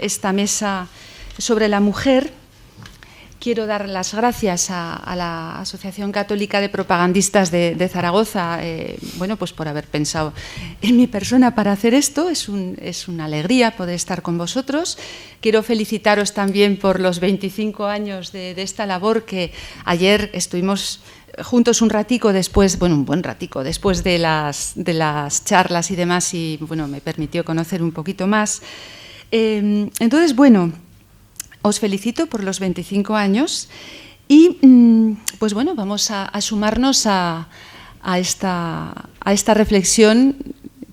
Esta mesa sobre la mujer. Quiero dar las gracias a la Asociación Católica de Propagandistas de Zaragoza, bueno, pues por haber pensado en mi persona para hacer esto. Es una alegría poder estar con vosotros. Quiero felicitaros también por los 25 años de esta labor, que ayer estuvimos juntos un ratico después, bueno, un buen ratico después de las charlas y demás, y bueno, me permitió conocer un poquito más. Entonces, bueno, os felicito por los 25 años y, pues bueno, vamos a sumarnos a esta reflexión,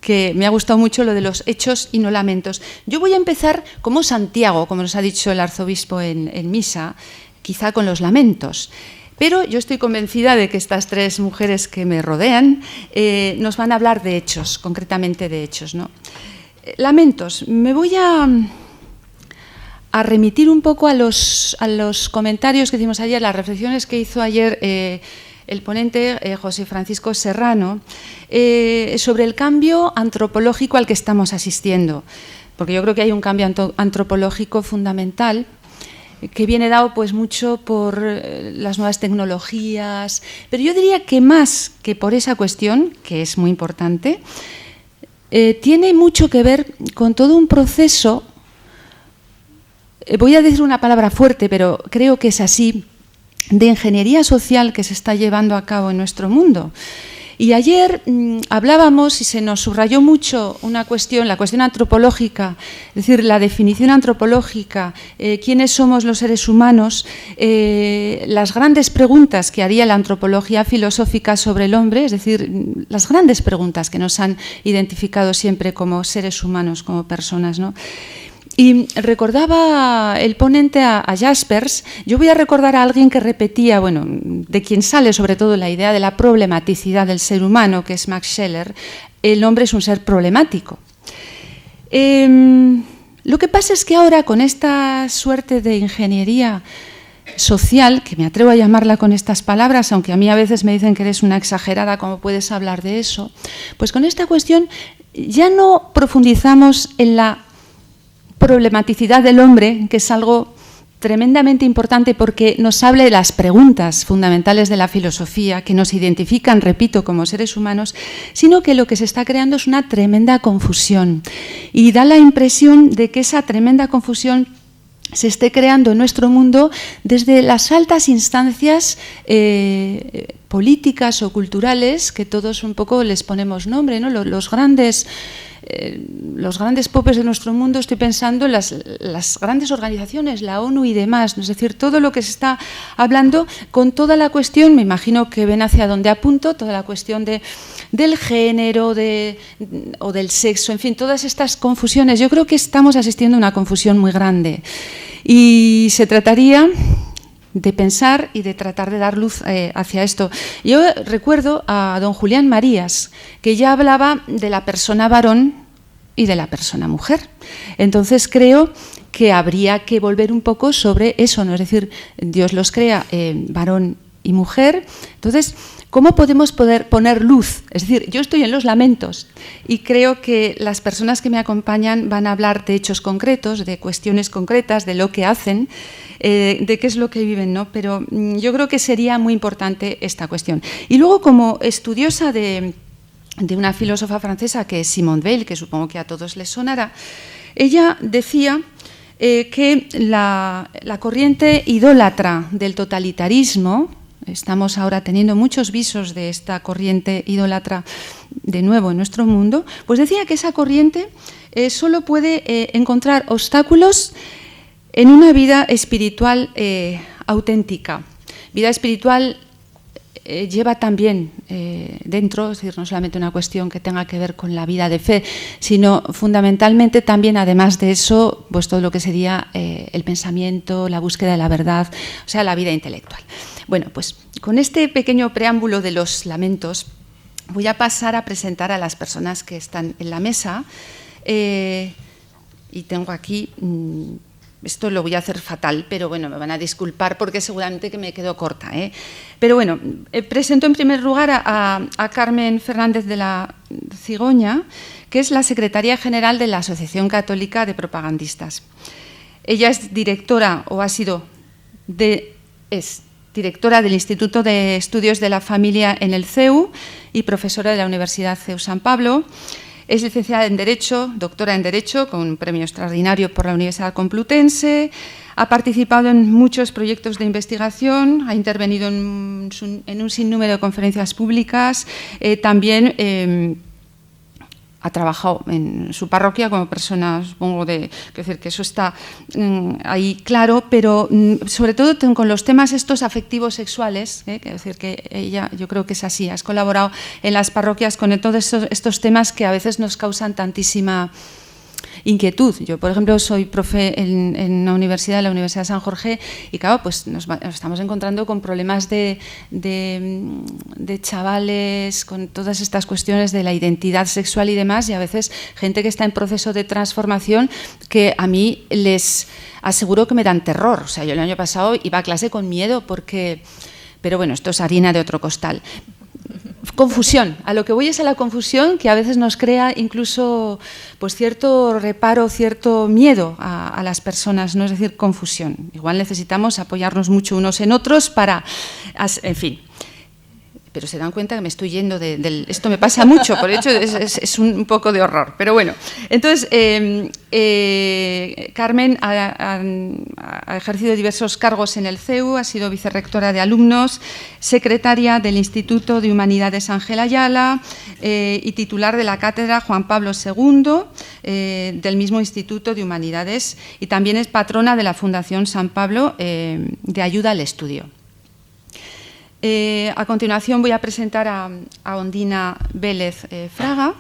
que me ha gustado mucho lo de los hechos y no lamentos. Yo voy a empezar como Santiago, como nos ha dicho el arzobispo en misa, quizá con los lamentos. Pero yo estoy convencida de que estas tres mujeres que me rodean nos van a hablar de hechos, concretamente de hechos, ¿no? Lamentos. Me voy a remitir un poco a los comentarios que hicimos ayer, las reflexiones que hizo ayer el ponente José Francisco Serrano sobre el cambio antropológico al que estamos asistiendo, porque yo creo que hay un cambio antropológico fundamental que viene dado pues mucho por las nuevas tecnologías, pero yo diría que más que por esa cuestión, que es muy importante, tiene mucho que ver con todo un proceso, voy a decir una palabra fuerte, pero creo que es así, de ingeniería social que se está llevando a cabo en nuestro mundo. Y ayer hablábamos y se nos subrayó mucho una cuestión, la cuestión antropológica, es decir, la definición antropológica, quiénes somos los seres humanos, las grandes preguntas que haría la antropología filosófica sobre el hombre, es decir, las grandes preguntas que nos han identificado siempre como seres humanos, como personas, ¿no? Y recordaba el ponente a Jaspers. Yo voy a recordar a alguien que repetía, bueno, de quien sale sobre todo la idea de la problematicidad del ser humano, que es Max Scheler. El hombre es un ser problemático. Lo que pasa es que ahora, con esta suerte de ingeniería social, que me atrevo a llamarla con estas palabras, aunque a mí a veces me dicen que eres una exagerada, ¿cómo puedes hablar de eso? Pues con esta cuestión ya no profundizamos en la problematicidad del hombre, que es algo tremendamente importante porque nos habla de las preguntas fundamentales de la filosofía que nos identifican, repito, como seres humanos, sino que lo que se está creando es una tremenda confusión, y da la impresión de que esa tremenda confusión se esté creando en nuestro mundo desde las altas instancias políticas o culturales, que todos un poco les ponemos nombre, ¿no? Los grandes popes de nuestro mundo, estoy pensando en las grandes organizaciones, la ONU y demás, es decir, todo lo que se está hablando con toda la cuestión, me imagino que ven hacia dónde apunto, toda la cuestión del género o del sexo, en fin, todas estas confusiones. Yo creo que estamos asistiendo a una confusión muy grande y se trataría de pensar y de tratar de dar luz hacia esto. Yo recuerdo a don Julián Marías, que ya hablaba de la persona varón y de la persona mujer. Entonces creo que habría que volver un poco sobre eso, ¿no? Es decir, Dios los crea varón y mujer. Entonces, ¿cómo podemos poner luz? Es decir, yo estoy en los lamentos y creo que las personas que me acompañan van a hablar de hechos concretos, de cuestiones concretas, de lo que hacen, de qué es lo que viven, ¿no? Pero yo creo que sería muy importante esta cuestión. Y luego, como estudiosa de una filósofa francesa que es Simone Weil, que supongo que a todos les sonará, ella decía que la corriente idólatra del totalitarismo, estamos ahora teniendo muchos visos de esta corriente idólatra de nuevo en nuestro mundo, pues decía que esa corriente solo puede encontrar obstáculos en una vida espiritual auténtica. Vida espiritual lleva también dentro, es decir, no solamente una cuestión que tenga que ver con la vida de fe, sino fundamentalmente también, además de eso, pues todo lo que sería el pensamiento, la búsqueda de la verdad, o sea, la vida intelectual. Bueno, pues con este pequeño preámbulo de los lamentos voy a pasar a presentar a las personas que están en la mesa y tengo aquí esto lo voy a hacer fatal, pero bueno, me van a disculpar porque seguramente que me quedo corta, ¿eh? Pero bueno, presento en primer lugar a Carmen Fernández de la Cigoña, que es la secretaria general de la Asociación Católica de Propagandistas. Ella es directora, o ha sido, es directora del Instituto de Estudios de la Familia en el CEU y profesora de la Universidad CEU San Pablo. Es licenciada en Derecho, doctora en Derecho, con un premio extraordinario por la Universidad Complutense. Ha participado en muchos proyectos de investigación, ha intervenido en un sinnúmero de conferencias públicas. También ha trabajado en su parroquia como persona, supongo, quiero decir que eso está ahí claro, pero sobre todo con los temas estos afectivos sexuales, quiero decir que ella, yo creo que es así, has colaborado en las parroquias con todos estos temas que a veces nos causan tantísima inquietud. Yo, por ejemplo, soy profe en una universidad, la Universidad de San Jorge, y claro, pues nos estamos encontrando con problemas de chavales, con todas estas cuestiones de la identidad sexual y demás, y a veces gente que está en proceso de transformación que a mí les aseguro que me dan terror. O sea, yo el año pasado iba a clase con miedo porque... Pero bueno, esto es harina de otro costal. Confusión, a lo que voy es a la confusión que a veces nos crea incluso pues cierto reparo, cierto miedo a las personas, no es decir, confusión. Igual necesitamos apoyarnos mucho unos en otros para, en fin. Pero se dan cuenta que me estoy yendo esto me pasa mucho, por hecho es un poco de horror. Pero bueno, entonces Carmen ha ejercido diversos cargos en el CEU, ha sido vicerrectora de alumnos, secretaria del Instituto de Humanidades Ángel Ayala y titular de la cátedra Juan Pablo II del mismo Instituto de Humanidades, y también es patrona de la Fundación San Pablo de Ayuda al Estudio. A continuación voy a presentar a Ondina Vélez Fraga.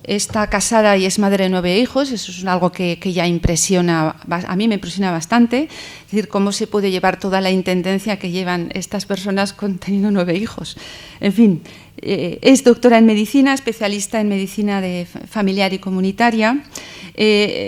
Está casada y es madre de 9 hijos, eso es algo que ya impresiona, a mí me impresiona bastante, es decir, cómo se puede llevar toda la intendencia que llevan estas personas teniendo 9 hijos. En fin, es doctora en medicina, especialista en medicina familiar y comunitaria,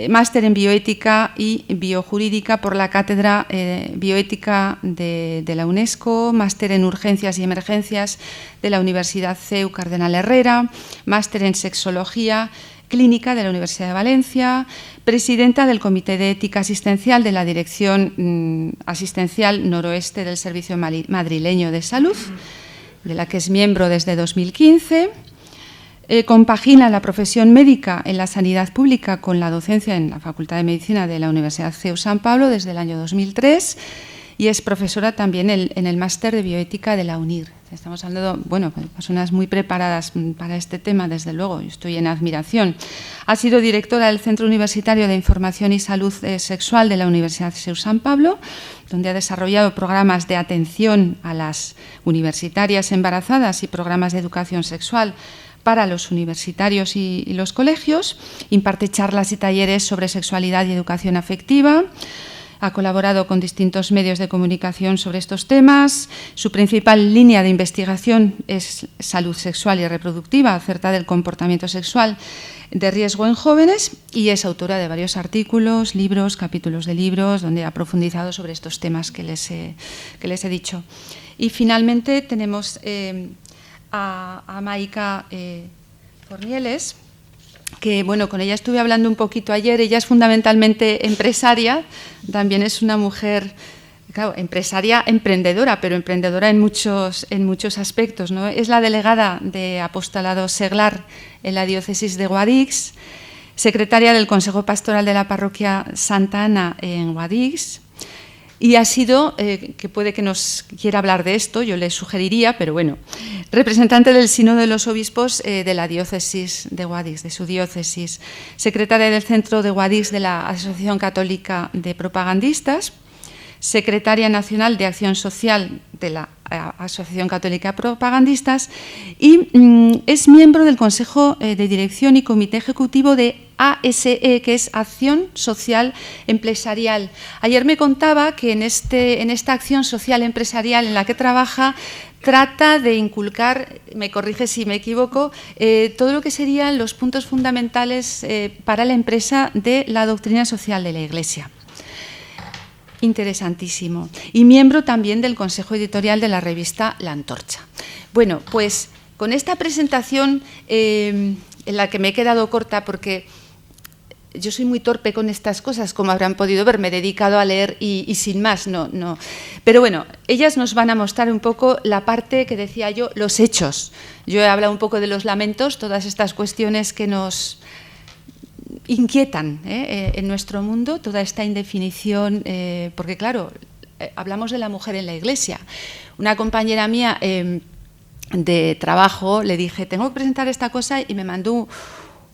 máster en bioética y biojurídica por la Cátedra Bioética de la UNESCO, máster en urgencias y emergencias de la Universidad CEU Cardenal Herrera, máster en sexología clínica de la Universidad de Valencia, presidenta del Comité de Ética Asistencial de la Dirección Asistencial Noroeste del Servicio Madrileño de Salud, de la que es miembro desde 2015. Compagina la profesión médica en la sanidad pública con la docencia en la Facultad de Medicina de la Universidad CEU San Pablo desde el año 2003 y es profesora también en el máster de bioética de la UNIR. Estamos hablando, bueno, de personas muy preparadas para este tema, desde luego, yo estoy en admiración. Ha sido directora del Centro Universitario de Información y Salud Sexual de la Universidad CEU San Pablo, donde ha desarrollado programas de atención a las universitarias embarazadas y programas de educación sexual para los universitarios y los colegios, imparte charlas y talleres sobre sexualidad y educación afectiva, ha colaborado con distintos medios de comunicación sobre estos temas, su principal línea de investigación es salud sexual y reproductiva acerca del comportamiento sexual de riesgo en jóvenes y es autora de varios artículos, libros, capítulos de libros, donde ha profundizado sobre estos temas que les he dicho. Y finalmente tenemos a Maika Fornieles, que bueno, con ella estuve hablando un poquito ayer. Ella es fundamentalmente empresaria, también es una mujer, claro, empresaria, emprendedora, pero emprendedora en muchos aspectos, ¿no? Es la delegada de Apostolado Seglar en la diócesis de Guadix, secretaria del Consejo Pastoral de la Parroquia Santa Ana en Guadix, y ha sido, que puede que nos quiera hablar de esto, yo le sugeriría, pero bueno, representante del Sínodo de los Obispos de la diócesis de Guadix, de su diócesis, secretaria del Centro de Guadix de la Asociación Católica de Propagandistas, secretaria nacional de Acción Social de la Asociación Católica de Propagandistas y es miembro del Consejo de Dirección y Comité Ejecutivo de ASE, que es Acción Social Empresarial. Ayer me contaba que en esta acción social empresarial en la que trabaja trata de inculcar, me corrige si me equivoco, todo lo que serían los puntos fundamentales para la empresa de la doctrina social de la Iglesia. Interesantísimo. Y miembro también del Consejo Editorial de la revista La Antorcha. Bueno, pues con esta presentación, en la que me he quedado corta porque yo soy muy torpe con estas cosas, como habrán podido ver, me he dedicado a leer y sin más, no. Pero bueno, ellas nos van a mostrar un poco la parte que decía yo, los hechos. Yo he hablado un poco de los lamentos, todas estas cuestiones que nos inquietan en nuestro mundo, toda esta indefinición, porque claro, hablamos de la mujer en la Iglesia. Una compañera mía de trabajo le dije, tengo que presentar esta cosa, y me mandó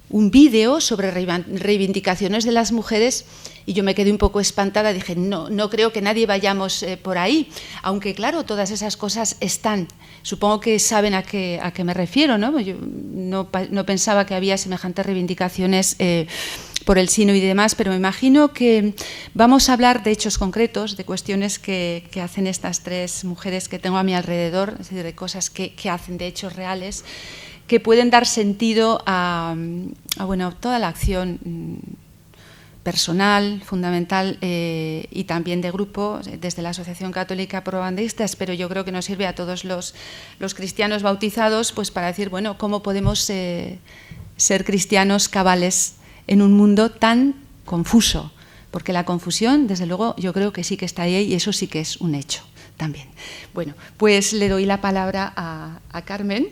un vídeo sobre reivindicaciones de las mujeres y yo me quedé un poco espantada, dije, no creo que nadie vayamos por ahí, aunque claro, todas esas cosas están. Supongo que saben a qué me refiero, ¿no? Yo no pensaba que había semejantes reivindicaciones por el sino y demás, pero me imagino que vamos a hablar de hechos concretos, de cuestiones que hacen estas tres mujeres que tengo a mi alrededor, es decir, de cosas que hacen, de hechos reales, que pueden dar sentido a bueno, toda la acción personal, fundamental y también de grupo, desde la Asociación Católica Probandistas, pero yo creo que nos sirve a todos los cristianos bautizados pues para decir, bueno, cómo podemos ser cristianos cabales en un mundo tan confuso, porque la confusión, desde luego, yo creo que sí que está ahí y eso sí que es un hecho también. Bueno, pues le doy la palabra a Carmen.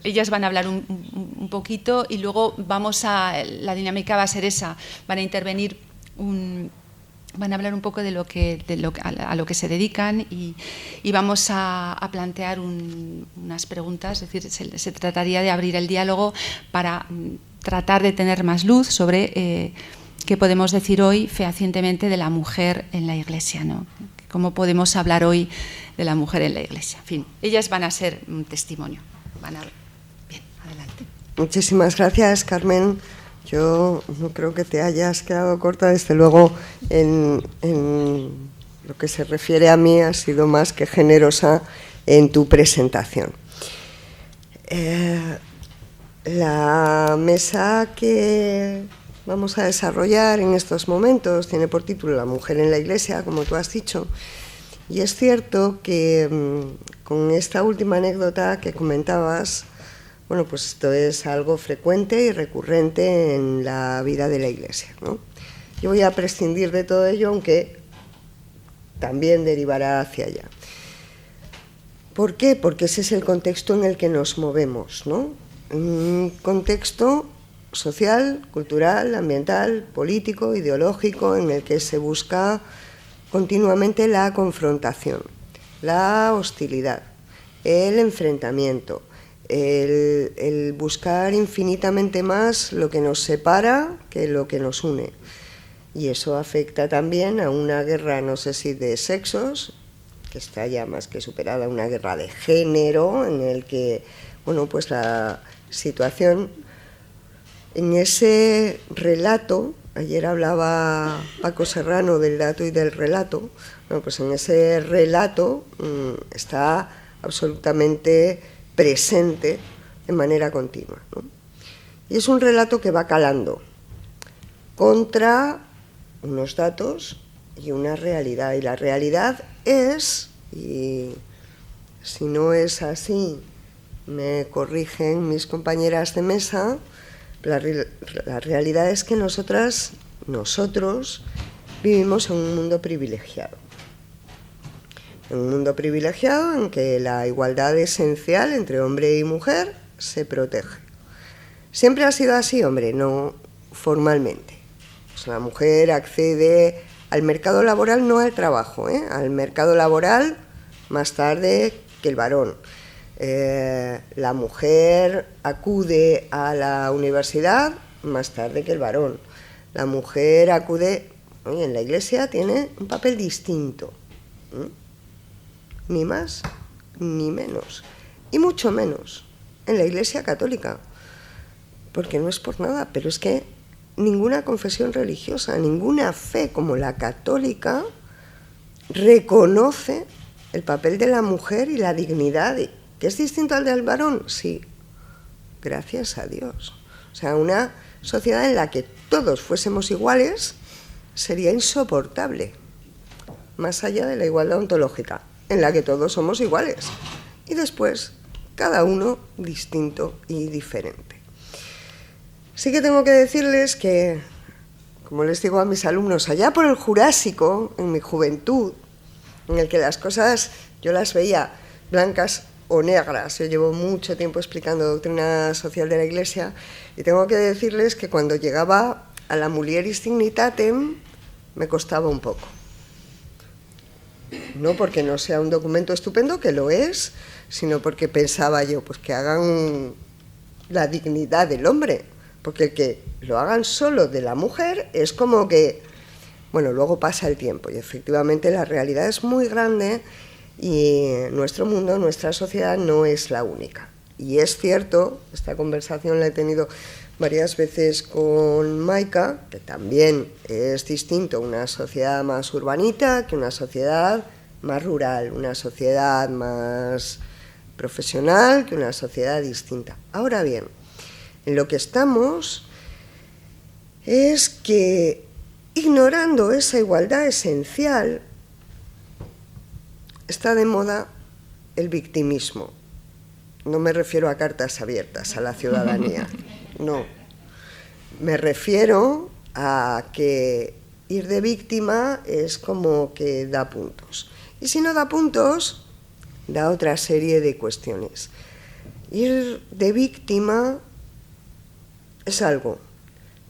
Ellas van a hablar un poquito y luego la dinámica va a ser esa, van a intervenir, van a hablar un poco de a lo que se dedican y vamos a plantear unas preguntas, es decir, se trataría de abrir el diálogo para tratar de tener más luz sobre qué podemos decir hoy fehacientemente de la mujer en la Iglesia, ¿no? ¿Cómo podemos hablar hoy de la mujer en la Iglesia? En fin, ellas van a ser un testimonio. Bien, adelante. Muchísimas gracias, Carmen. Yo no creo que te hayas quedado corta, desde luego, en lo que se refiere a mí, has sido más que generosa en tu presentación. La mesa que vamos a desarrollar en estos momentos tiene por título La mujer en la Iglesia, como tú has dicho, y es cierto que con esta última anécdota que comentabas, bueno, pues esto es algo frecuente y recurrente en la vida de la Iglesia, ¿no? Yo voy a prescindir de todo ello, aunque también derivará hacia allá. ¿Por qué? Porque ese es el contexto en el que nos movemos, ¿no? Un contexto social, cultural, ambiental, político, ideológico, en el que se busca continuamente la confrontación, la hostilidad, el enfrentamiento, el buscar infinitamente más lo que nos separa que lo que nos une. Y eso afecta también a una guerra, no sé si de sexos, que está ya más que superada, una guerra de género, en el que, bueno, pues la situación en ese relato, ayer hablaba Paco Serrano del dato y del relato, bueno, pues en ese relato está absolutamente presente de manera continua, ¿no? Y es un relato que va calando contra unos datos y una realidad, y la realidad es, y si no es así, me corrigen mis compañeras de mesa, la realidad es que nosotros vivimos en un mundo privilegiado. En un mundo privilegiado en que la igualdad esencial entre hombre y mujer se protege. ¿Siempre ha sido así? Hombre, no formalmente. Pues la mujer accede al mercado laboral, no al trabajo, al mercado laboral más tarde que el varón. La mujer acude a la universidad más tarde que el varón. La mujer acude, en la Iglesia tiene un papel distinto, ni más ni menos, y mucho menos en la Iglesia católica, porque no es por nada, pero es que ninguna confesión religiosa, ninguna fe como la católica reconoce el papel de la mujer y la dignidad. ¿Que es distinto al del varón? Sí, gracias a Dios. O sea, una sociedad en la que todos fuésemos iguales sería insoportable, más allá de la igualdad ontológica, en la que todos somos iguales, y después cada uno distinto y diferente. Sí que tengo que decirles que, como les digo a mis alumnos, allá por el Jurásico, en mi juventud, en el que las cosas yo las veía blancas o negras, yo llevo mucho tiempo explicando doctrina social de la Iglesia, y tengo que decirles que cuando llegaba a la Mulieris Dignitatem me costaba un poco. No porque no sea un documento estupendo, que lo es, sino porque pensaba yo, pues que hagan la dignidad del hombre, porque el que lo hagan solo de la mujer es como que, bueno, luego pasa el tiempo y efectivamente la realidad es muy grande y nuestro mundo, nuestra sociedad no es la única. Y es cierto, esta conversación la he tenido varias veces con Maika, que también es distinto una sociedad más urbanita que una sociedad más rural, una sociedad más profesional que una sociedad distinta. Ahora bien, en lo que estamos es que, ignorando esa igualdad esencial, está de moda el victimismo. No me refiero a cartas abiertas a la ciudadanía, no. Me refiero a que ir de víctima es como que da puntos. Y si no da puntos, da otra serie de cuestiones. Ir de víctima es algo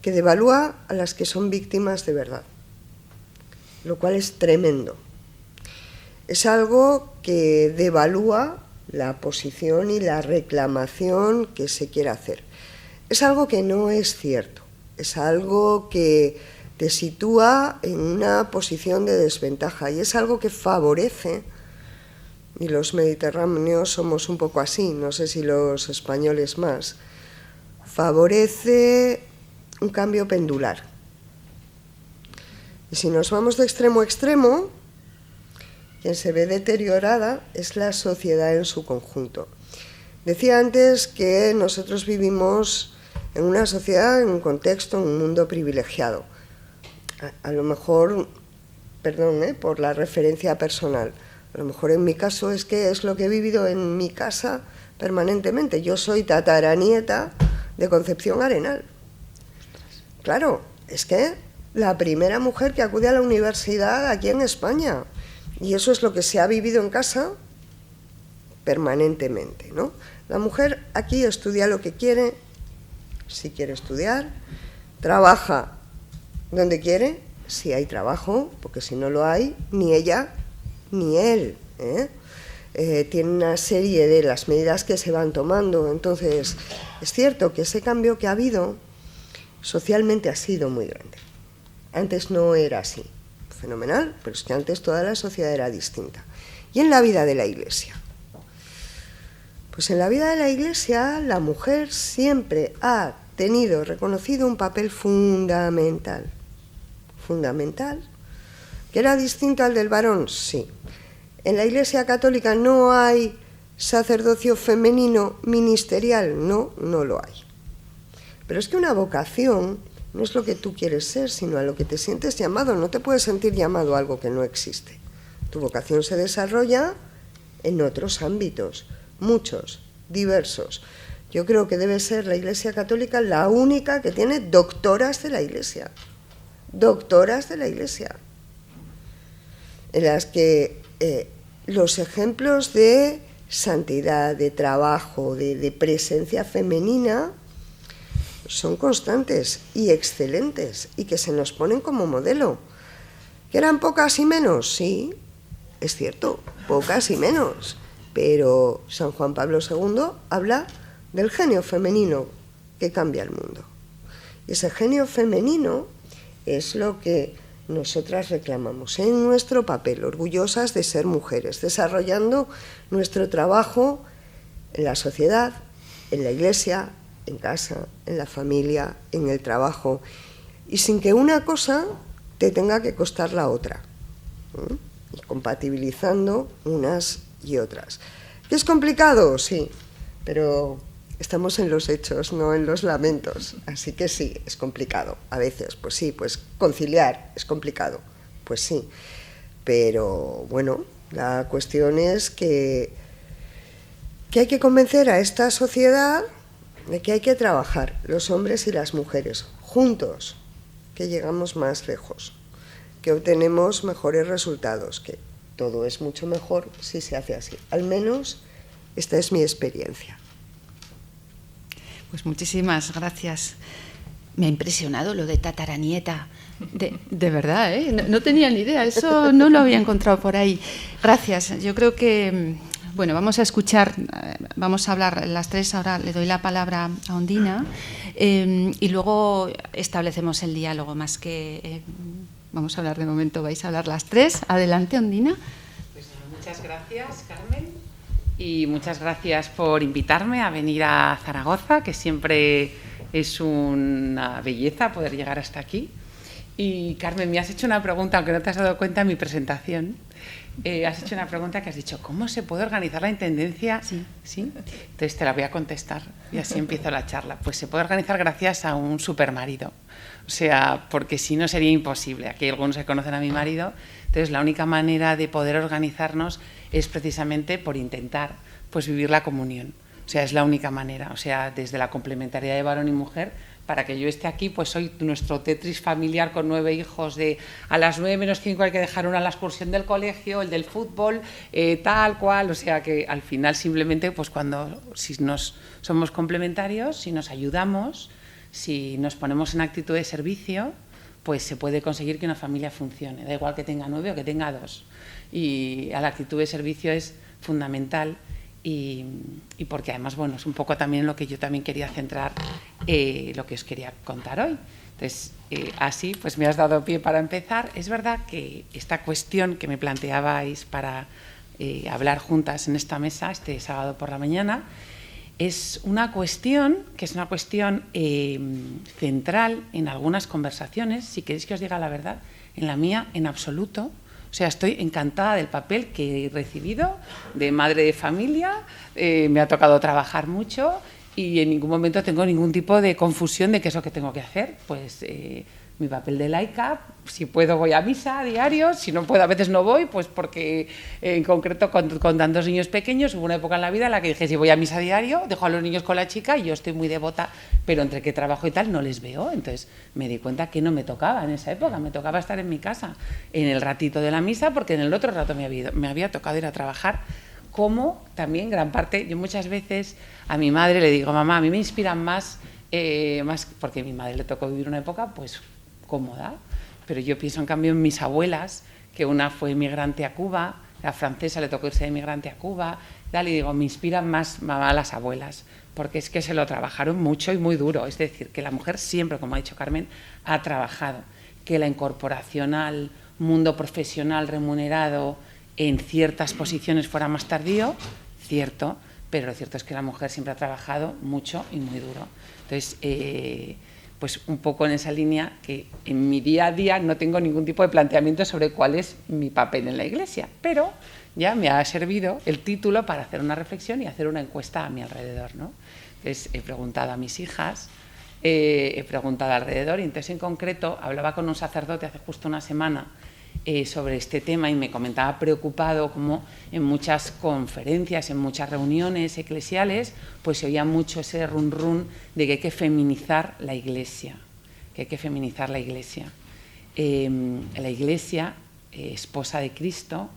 que devalúa a las que son víctimas de verdad, lo cual es tremendo. Es algo que devalúa la posición y la reclamación que se quiere hacer. Es algo que no es cierto, es algo que te sitúa en una posición de desventaja y es algo que favorece, y los mediterráneos somos un poco así, no sé si los españoles más, favorece un cambio pendular. Y si nos vamos de extremo a extremo, quien se ve deteriorada es la sociedad en su conjunto. Decía antes que nosotros vivimos en una sociedad, en un contexto, en un mundo privilegiado. A lo mejor, perdón, por la referencia personal, a lo mejor en mi caso es que es lo que he vivido en mi casa permanentemente. Yo soy tataranieta de Concepción Arenal. Claro, es que la primera mujer que acude a la universidad aquí en España, y eso es lo que se ha vivido en casa permanentemente, ¿no? La mujer aquí estudia lo que quiere, si quiere estudiar, trabaja donde quiere, si hay trabajo, porque si no lo hay, ni ella ni él, tiene una serie de las medidas que se van tomando. Entonces, es cierto que ese cambio que ha habido socialmente ha sido muy grande. Antes no era así, fenomenal, pero es que antes toda la sociedad era distinta. Y en la vida de la Iglesia, pues en la vida de la Iglesia la mujer siempre ha tenido reconocido un papel fundamental, que era distinto al del varón, sí. En la Iglesia católica no hay sacerdocio femenino ministerial, no lo hay. Pero es que una vocación no es lo que tú quieres ser, sino a lo que te sientes llamado. No te puedes sentir llamado a algo que no existe. Tu vocación se desarrolla en otros ámbitos, muchos, diversos. Yo creo que debe ser la Iglesia católica la única que tiene doctoras de la Iglesia. Doctoras de la Iglesia. En las que los ejemplos de santidad, de trabajo, de presencia femenina son constantes y excelentes y que se nos ponen como modelo. ¿Que eran pocas y menos? Sí, es cierto, pocas y menos. Pero San Juan Pablo II habla del genio femenino que cambia el mundo. Y ese genio femenino es lo que nosotras reclamamos en nuestro papel, orgullosas de ser mujeres, desarrollando nuestro trabajo en la sociedad, en la Iglesia, en casa, en la familia, en el trabajo, y sin que una cosa te tenga que costar la otra, y compatibilizando unas y otras. ¿Que es complicado? Sí, pero Estamos en los hechos, no en los lamentos. Así que sí, es complicado. A veces, pues sí, pues conciliar es complicado. Pues sí. Pero bueno, la cuestión es que hay que convencer a esta sociedad de que hay que trabajar, los hombres y las mujeres, juntos, que llegamos más lejos, que obtenemos mejores resultados, que todo es mucho mejor si se hace así. Al menos esta es mi experiencia. Pues muchísimas gracias. Me ha impresionado lo de tataranieta. De verdad, ¿eh? No tenía ni idea, eso no lo había encontrado por ahí. Gracias. Yo creo que, bueno, vamos a escuchar, vamos a hablar las tres. Ahora le doy la palabra a Ondina y luego establecemos el diálogo más que... vamos a hablar de momento, vais a hablar las tres. Adelante, Ondina. Pues muchas gracias, Carmen. Y muchas gracias por invitarme a venir a Zaragoza, que siempre es una belleza poder llegar hasta aquí. Y Carmen, me has hecho una pregunta, aunque no te has dado cuenta en mi presentación. Has hecho una pregunta que has dicho, ¿cómo se puede organizar la intendencia? Sí. ¿Sí? Entonces te la voy a contestar y así empiezo la charla. Pues se puede organizar gracias a un supermarido. O sea, porque si no sería imposible. Aquí algunos que conocen a mi marido. Entonces la única manera de poder organizarnos es precisamente por intentar pues vivir la comunión. O sea, es la única manera. O sea, desde la complementariedad de varón y mujer, para que yo esté aquí, pues soy nuestro Tetris familiar con 9 hijos de a las 9 menos 5 hay que dejar una a la excursión del colegio, el del fútbol, tal cual. O sea que al final simplemente pues si nos somos complementarios, si nos ayudamos, si nos ponemos en actitud de servicio, pues se puede conseguir que una familia funcione. Da igual que tenga 9 o que tenga 2. Y a la actitud de servicio es fundamental. Y porque además, bueno, es un poco también lo que yo también quería centrar, lo que os quería contar hoy. Entonces, así, pues me has dado pie para empezar. Es verdad que esta cuestión que me planteabais para hablar juntas en esta mesa este sábado por la mañana es una cuestión que es una cuestión central en algunas conversaciones. Si queréis que os diga la verdad, en la mía, en absoluto. O sea, estoy encantada del papel que he recibido de madre de familia, me ha tocado trabajar mucho y en ningún momento tengo ningún tipo de confusión de qué es lo que tengo que hacer. Pues mi papel de laica, si puedo voy a misa a diario, si no puedo a veces no voy, pues porque en concreto con tantos niños pequeños hubo una época en la vida en la que dije si voy a misa a diario, dejo a los niños con la chica y yo estoy muy devota, pero entre que trabajo y tal no les veo. Entonces me di cuenta que no me tocaba en esa época, me tocaba estar en mi casa en el ratito de la misa porque en el otro rato me había tocado ir a trabajar. Como también gran parte, yo muchas veces a mi madre le digo, mamá, a mí me inspiran más porque a mi madre le tocó vivir una época pues cómoda, pero yo pienso en cambio en mis abuelas, que una fue inmigrante a Cuba, la francesa le tocó irse de inmigrante a Cuba, y digo, me inspiran más mamá las abuelas, porque es que se lo trabajaron mucho y muy duro, es decir, que la mujer siempre, como ha dicho Carmen, ha trabajado, que la incorporación al mundo profesional remunerado en ciertas posiciones fuera más tardío, cierto, pero lo cierto es que la mujer siempre ha trabajado mucho y muy duro. Entonces, pues un poco en esa línea que en mi día a día no tengo ningún tipo de planteamiento sobre cuál es mi papel en la Iglesia, pero ya me ha servido el título para hacer una reflexión y hacer una encuesta a mi alrededor, ¿no? Entonces he preguntado a mis hijas, he preguntado alrededor y entonces en concreto hablaba con un sacerdote hace justo una semana sobre este tema y me comentaba preocupado como en muchas conferencias, en muchas reuniones eclesiales, pues se oía mucho ese run de que hay que feminizar la Iglesia, que hay que feminizar la Iglesia. La Iglesia, esposa de Cristo,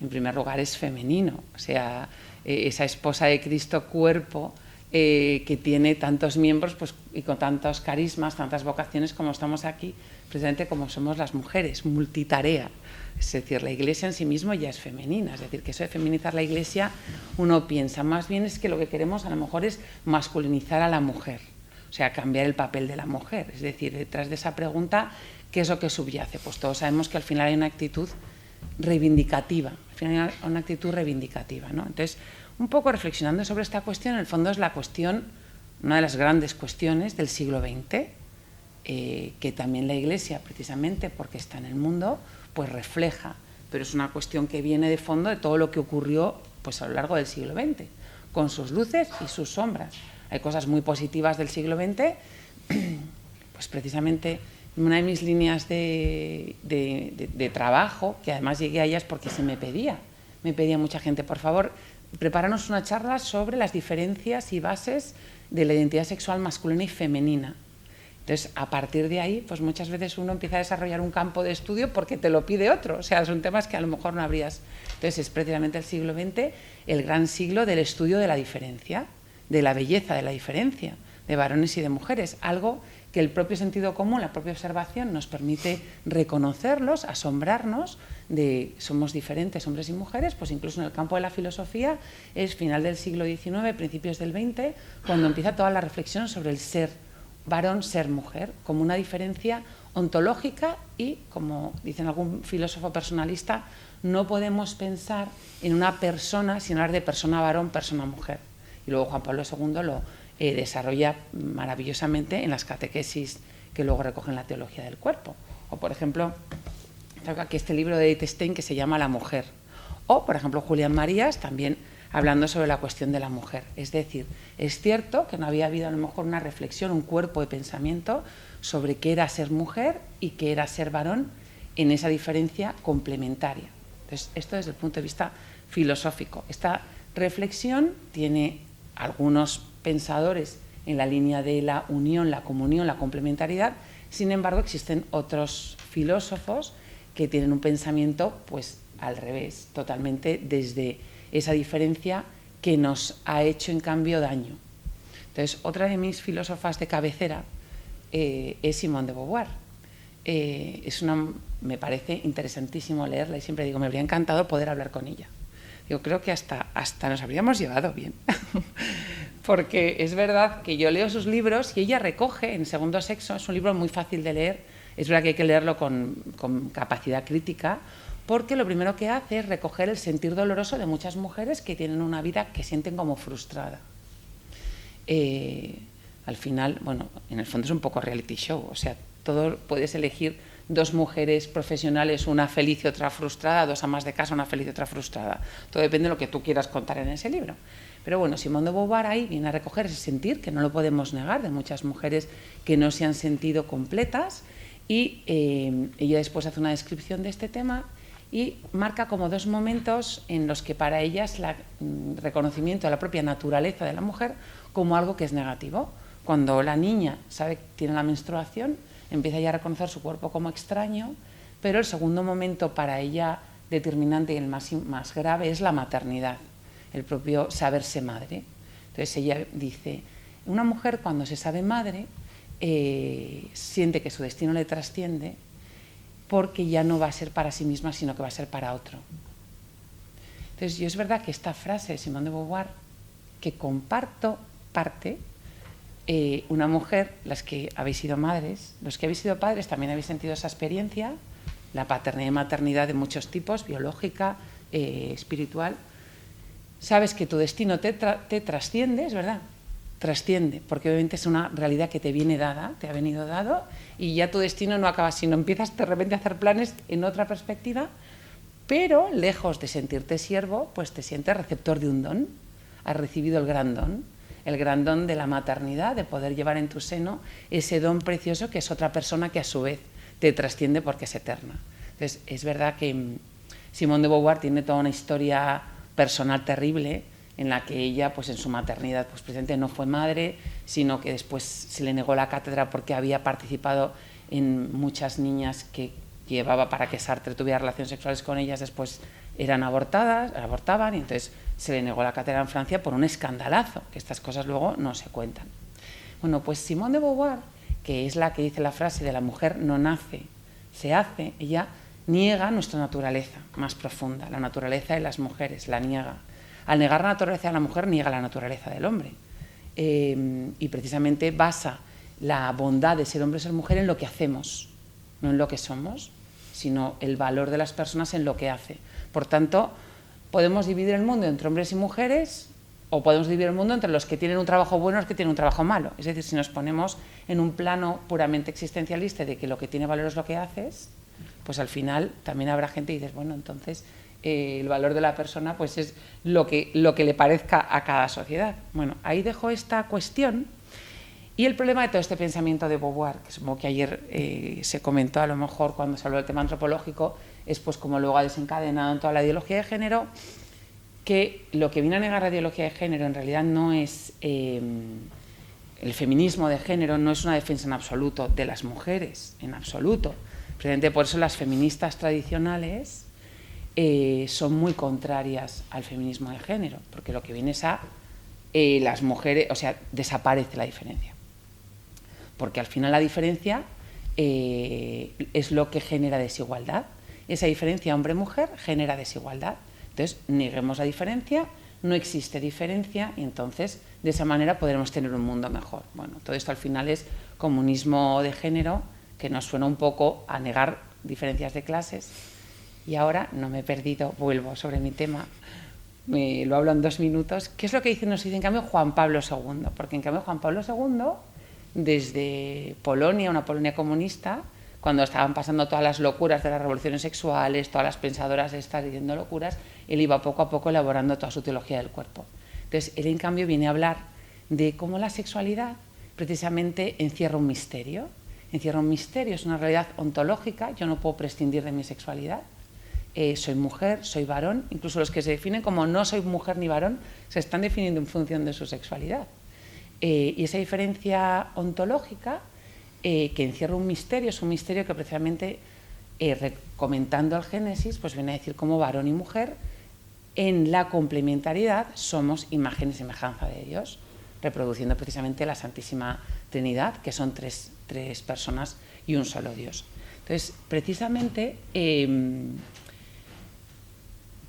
en primer lugar es femenino, o sea, esa esposa de Cristo, cuerpo, que tiene tantos miembros pues, y con tantos carismas, tantas vocaciones como estamos aquí, precisamente como somos las mujeres, multitarea. Es decir, la Iglesia en sí mismo ya es femenina, es decir, que eso de feminizar la Iglesia uno piensa, más bien es que lo que queremos a lo mejor es masculinizar a la mujer, o sea, cambiar el papel de la mujer. Es decir, detrás de esa pregunta, ¿qué es lo que subyace? Pues todos sabemos que al final hay una actitud reivindicativa, al final hay una actitud reivindicativa, ¿no? Entonces, un poco reflexionando sobre esta cuestión, en el fondo es la cuestión, una de las grandes cuestiones del siglo XX, que también la Iglesia, precisamente porque está en el mundo, pues refleja, pero es una cuestión que viene de fondo de todo lo que ocurrió pues, a lo largo del siglo XX, con sus luces y sus sombras. hay cosas muy positivas del siglo XX, pues precisamente una de mis líneas de trabajo, que además llegué a ellas porque me pedía mucha gente, por favor, prepáranos una charla sobre las diferencias y bases de la identidad sexual masculina y femenina. Entonces, a partir de ahí, pues muchas veces uno empieza a desarrollar un campo de estudio porque te lo pide otro. O sea, son temas que a lo mejor no habrías. Entonces, es precisamente el siglo XX el gran siglo del estudio de la diferencia, de la belleza de la diferencia, de varones y de mujeres. Algo que el propio sentido común, la propia observación nos permite reconocerlos, asombrarnos de somos diferentes hombres y mujeres, pues incluso en el campo de la filosofía es final del siglo XIX, principios del XX, cuando empieza toda la reflexión sobre el ser varón, ser mujer, como una diferencia ontológica y, como dicen algún filósofo personalista, no podemos pensar en una persona sin hablar de persona varón, persona mujer. Y luego Juan Pablo II lo desarrolla maravillosamente en las catequesis que luego recogen la teología del cuerpo. O, por ejemplo, tengo aquí este libro de Edith Stein que se llama La mujer. O, por ejemplo, Julián Marías también hablando sobre la cuestión de la mujer. Es decir, es cierto que no había habido a lo mejor una reflexión, un cuerpo de pensamiento sobre qué era ser mujer y qué era ser varón en esa diferencia complementaria. Entonces, esto desde el punto de vista filosófico. Esta reflexión tiene algunos pensadores en la línea de la unión, la comunión, la complementariedad. Sin embargo, existen otros filósofos que tienen un pensamiento pues al revés, totalmente desde esa diferencia que nos ha hecho en cambio daño. Entonces, otra de mis filósofas de cabecera es Simone de Beauvoir. Me parece interesantísimo leerla y siempre digo, me habría encantado poder hablar con ella. Yo creo que hasta nos habríamos llevado bien. Porque es verdad que yo leo sus libros y ella recoge en Segundo Sexo, es un libro muy fácil de leer, es verdad que hay que leerlo con capacidad crítica, porque lo primero que hace es recoger el sentir doloroso de muchas mujeres que tienen una vida que sienten como frustrada. Al final, bueno, en el fondo es un poco reality show, o sea, puedes elegir dos mujeres profesionales, una feliz y otra frustrada, dos amas de casa, una feliz y otra frustrada. Todo depende de lo que tú quieras contar en ese libro. Pero bueno, Simone de Beauvoir ahí viene a recoger ese sentir, que no lo podemos negar, de muchas mujeres que no se han sentido completas, y ella después hace una descripción de este tema y marca como dos momentos en los que para ella es el reconocimiento de la propia naturaleza de la mujer como algo que es negativo. Cuando la niña sabe que tiene la menstruación, empieza ya a reconocer su cuerpo como extraño, pero el segundo momento para ella determinante y el más grave es la maternidad, el propio saberse madre. Entonces ella dice, una mujer cuando se sabe madre siente que su destino le trasciende porque ya no va a ser para sí misma, sino que va a ser para otro. Entonces yo es verdad que esta frase de Simone de Beauvoir, que comparto parte, una mujer, las que habéis sido madres, los que habéis sido padres también habéis sentido esa experiencia, la paternidad y maternidad de muchos tipos, biológica, espiritual. Sabes que tu destino te trasciende, es verdad, trasciende, porque obviamente es una realidad que te viene dada, te ha venido dado, y ya tu destino no acaba, sino empiezas de repente a hacer planes en otra perspectiva, pero lejos de sentirte siervo, pues te sientes receptor de un don, has recibido el gran don de la maternidad, de poder llevar en tu seno ese don precioso que es otra persona que a su vez te trasciende porque es eterna. Entonces, es verdad que Simone de Beauvoir tiene toda una historia personal terrible en la que ella, pues en su maternidad, pues precisamente no fue madre, sino que después se le negó la cátedra porque había participado en muchas niñas que llevaba para que Sartre tuviera relaciones sexuales con ellas, después abortaban, y entonces se le negó la cátedra en Francia por un escandalazo, que estas cosas luego no se cuentan. Bueno, pues Simone de Beauvoir, que es la que dice la frase de la mujer no nace, se hace, ella niega nuestra naturaleza más profunda, la naturaleza de las mujeres, la niega. Al negar la naturaleza de la mujer, niega la naturaleza del hombre. Y precisamente basa la bondad de ser hombre y ser mujer en lo que hacemos, no en lo que somos, sino el valor de las personas en lo que hace. Por tanto, podemos dividir el mundo entre hombres y mujeres, o podemos dividir el mundo entre los que tienen un trabajo bueno y los que tienen un trabajo malo. Es decir, si nos ponemos en un plano puramente existencialista de que lo que tiene valor es lo que haces, pues al final también habrá gente que dice, bueno, entonces el valor de la persona pues es lo que le parezca a cada sociedad. Bueno, ahí dejo esta cuestión. Y el problema de todo este pensamiento de Beauvoir, que supongo que ayer se comentó a lo mejor cuando se habló del tema antropológico, es pues como luego ha desencadenado en toda la ideología de género, que lo que viene a negar la ideología de género en realidad no es el feminismo de género, no es una defensa en absoluto de las mujeres, en absoluto. Precisamente por eso las feministas tradicionales son muy contrarias al feminismo de género, porque lo que viene es a las mujeres, o sea, desaparece la diferencia. Porque al final la diferencia es lo que genera desigualdad. Esa diferencia hombre-mujer genera desigualdad. Entonces, neguemos la diferencia, no existe diferencia y entonces de esa manera podremos tener un mundo mejor. Bueno, todo esto al final es comunismo de género, que nos suena un poco a negar diferencias de clases. Y ahora, no me he perdido, vuelvo sobre mi tema, lo hablo en 2 minutos. ¿Qué es lo que nos dice en cambio Juan Pablo II? Porque en cambio Juan Pablo II, desde Polonia, una Polonia comunista, cuando estaban pasando todas las locuras de las revoluciones sexuales, todas las pensadoras estas diciendo locuras, él iba poco a poco elaborando toda su teología del cuerpo. Entonces, él en cambio viene a hablar de cómo la sexualidad precisamente encierra un misterio. Encierra un misterio, es una realidad ontológica, yo no puedo prescindir de mi sexualidad. Soy mujer, soy varón, incluso los que se definen como no soy mujer ni varón, se están definiendo en función de su sexualidad. Y esa diferencia ontológica que encierra un misterio, es un misterio que precisamente, comentando el Génesis, pues viene a decir cómo varón y mujer, en la complementariedad, somos imagen y semejanza de Dios, reproduciendo precisamente la Santísima Trinidad, que son tres personas y un solo Dios. Entonces, precisamente,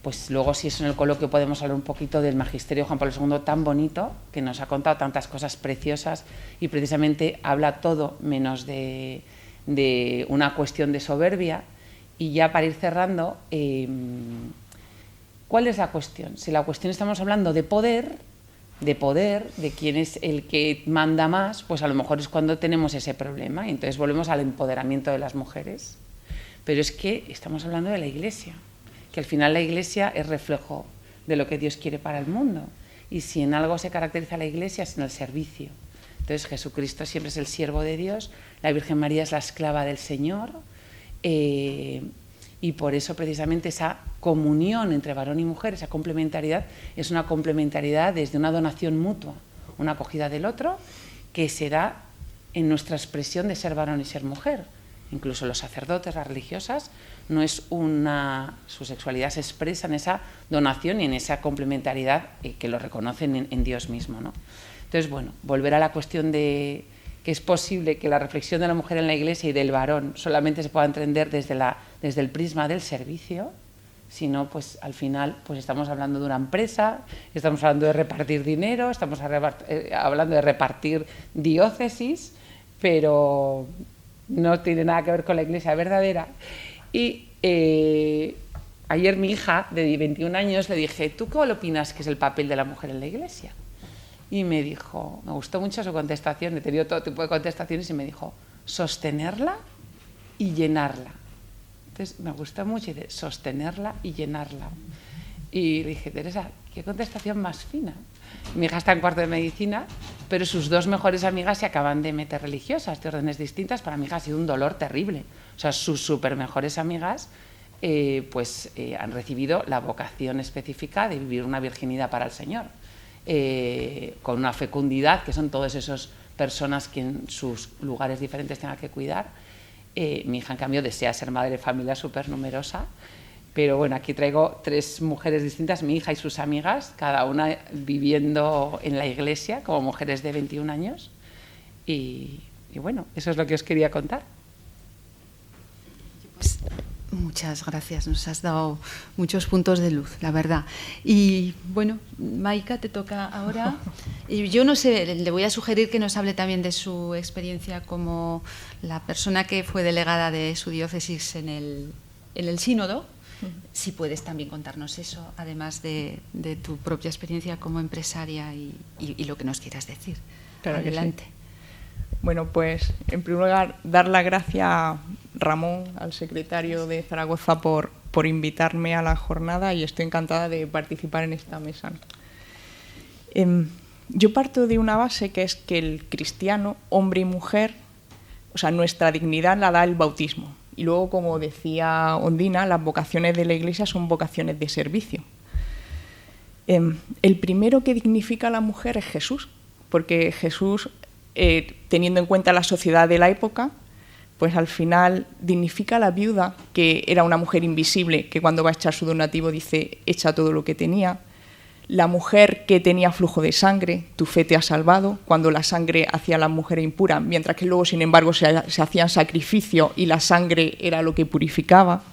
pues luego si eso en el coloquio podemos hablar un poquito del magisterio de Juan Pablo II tan bonito, que nos ha contado tantas cosas preciosas y precisamente habla todo menos de una cuestión de soberbia. Y ya para ir cerrando, ¿cuál es la cuestión? Si la cuestión estamos hablando de poder, de quién es el que manda más, pues a lo mejor es cuando tenemos ese problema y entonces volvemos al empoderamiento de las mujeres. Pero es que estamos hablando de la Iglesia, que al final la Iglesia es reflejo de lo que Dios quiere para el mundo. Y si en algo se caracteriza la Iglesia es en el servicio. Entonces Jesucristo siempre es el siervo de Dios, la Virgen María es la esclava del Señor, y por eso precisamente esa comunión entre varón y mujer, esa complementariedad, es una complementariedad desde una donación mutua, una acogida del otro, que se da en nuestra expresión de ser varón y ser mujer. Incluso los sacerdotes, las religiosas, no es su sexualidad se expresa en esa donación y en esa complementariedad que lo reconocen en Dios mismo, ¿no? Entonces, bueno, volver a la cuestión de que es posible que la reflexión de la mujer en la Iglesia y del varón solamente se pueda entender desde el prisma del servicio, sino pues al final pues estamos hablando de una empresa, estamos hablando de repartir dinero, estamos hablando de repartir diócesis, pero no tiene nada que ver con la Iglesia verdadera. Y ayer mi hija de 21 años le dije, ¿tú qué opinas que es el papel de la mujer en la Iglesia? Y me dijo, me gustó mucho su contestación, he tenido todo tipo de contestaciones y me dijo, sostenerla y llenarla. Entonces me gustó mucho, dice, sostenerla y llenarla. Y le dije, Teresa, qué contestación más fina. Mi hija está en 4º de medicina, pero sus 2 mejores amigas se acaban de meter religiosas, de órdenes distintas. Para mi hija ha sido un dolor terrible. O sea, sus súper mejores amigas han recibido la vocación específica de vivir una virginidad para el Señor, con una fecundidad, que son todas esas personas que en sus lugares diferentes tengan que cuidar. Mi hija, en cambio, desea ser madre de familia súper numerosa. Pero bueno, aquí traigo 3 mujeres distintas, mi hija y sus amigas, cada una viviendo en la Iglesia como mujeres de 21 años. Y bueno, eso es lo que os quería contar. Pues, muchas gracias, nos has dado muchos puntos de luz, la verdad. Y bueno, Maika, te toca ahora. Y yo no sé, le voy a sugerir que nos hable también de su experiencia como la persona que fue delegada de su diócesis en el sínodo. Si puedes también contarnos eso, además de tu propia experiencia como empresaria y lo que nos quieras decir. Claro. Adelante. Sí. Bueno, pues en primer lugar dar la gracia a Ramón, al secretario de Zaragoza, por por invitarme a la jornada y estoy encantada de participar en esta mesa, ¿no? Yo parto de una base que es que el cristiano, hombre y mujer, o sea, nuestra dignidad la da el bautismo. Y luego, como decía Ondina, las vocaciones de la Iglesia son vocaciones de servicio. El primero que dignifica a la mujer es Jesús, porque Jesús, teniendo en cuenta la sociedad de la época, pues al final dignifica a la viuda, que era una mujer invisible, que cuando va a echar su donativo dice, echa todo lo que tenía. La mujer que tenía flujo de sangre, tu fe te ha salvado, cuando la sangre hacía a la mujer impura, mientras que luego, sin embargo, se hacían sacrificios y la sangre era lo que purificaba.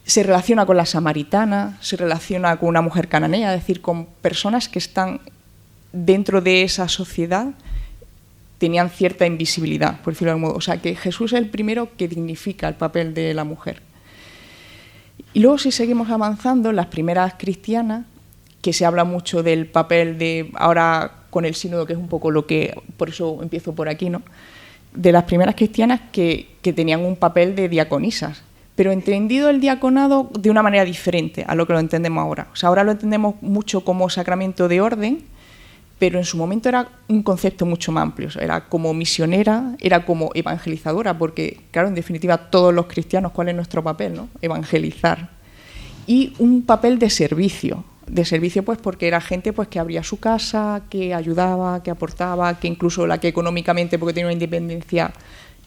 Se relaciona con la samaritana, se relaciona con una mujer cananea, es decir, con personas que están dentro de esa sociedad, tenían cierta invisibilidad, por decirlo de algún modo. O sea, que Jesús es el primero que dignifica el papel de la mujer. Y luego, si seguimos avanzando, las primeras cristianas, que se habla mucho del papel de, ahora con el sínodo, que es un poco lo que, por eso empiezo por aquí, ¿no? De las primeras cristianas que tenían un papel de diaconisas, pero entendido el diaconado de una manera diferente a lo que lo entendemos ahora. O sea, ahora lo entendemos mucho como sacramento de orden, pero en su momento era un concepto mucho más amplio. O sea, era como misionera, era como evangelizadora, porque, claro, en definitiva, todos los cristianos, ¿cuál es nuestro papel, no? Evangelizar. Y un papel de servicio pues porque era gente pues que abría su casa, que ayudaba, que aportaba, que incluso la que económicamente, porque tenía una independencia,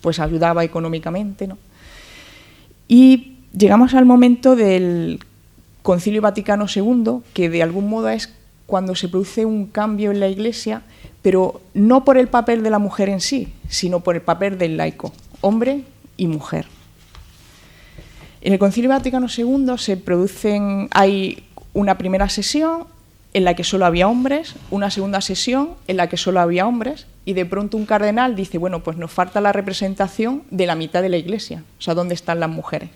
pues ayudaba económicamente, ¿no? Y llegamos al momento del Concilio Vaticano II, que de algún modo es cuando se produce un cambio en la Iglesia, pero no por el papel de la mujer en sí, sino por el papel del laico, hombre y mujer. En el Concilio Vaticano II hay una primera sesión en la que solo había hombres, una segunda sesión en la que solo había hombres, y de pronto un cardenal dice, bueno, pues nos falta la representación de la mitad de la Iglesia, o sea, ¿dónde están las mujeres?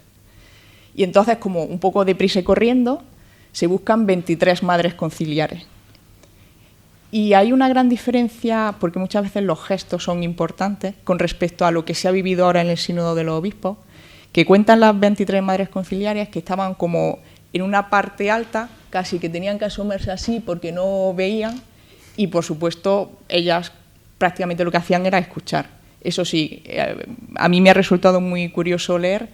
Y entonces, como un poco deprisa y corriendo, se buscan 23 madres conciliares. Y hay una gran diferencia, porque muchas veces los gestos son importantes, con respecto a lo que se ha vivido ahora en el Sínodo de los Obispos, que cuentan las 23 madres conciliares que estaban como en una parte alta, casi que tenían que asomarse así porque no veían, y por supuesto ellas prácticamente lo que hacían era escuchar. Eso sí, a mí me ha resultado muy curioso leer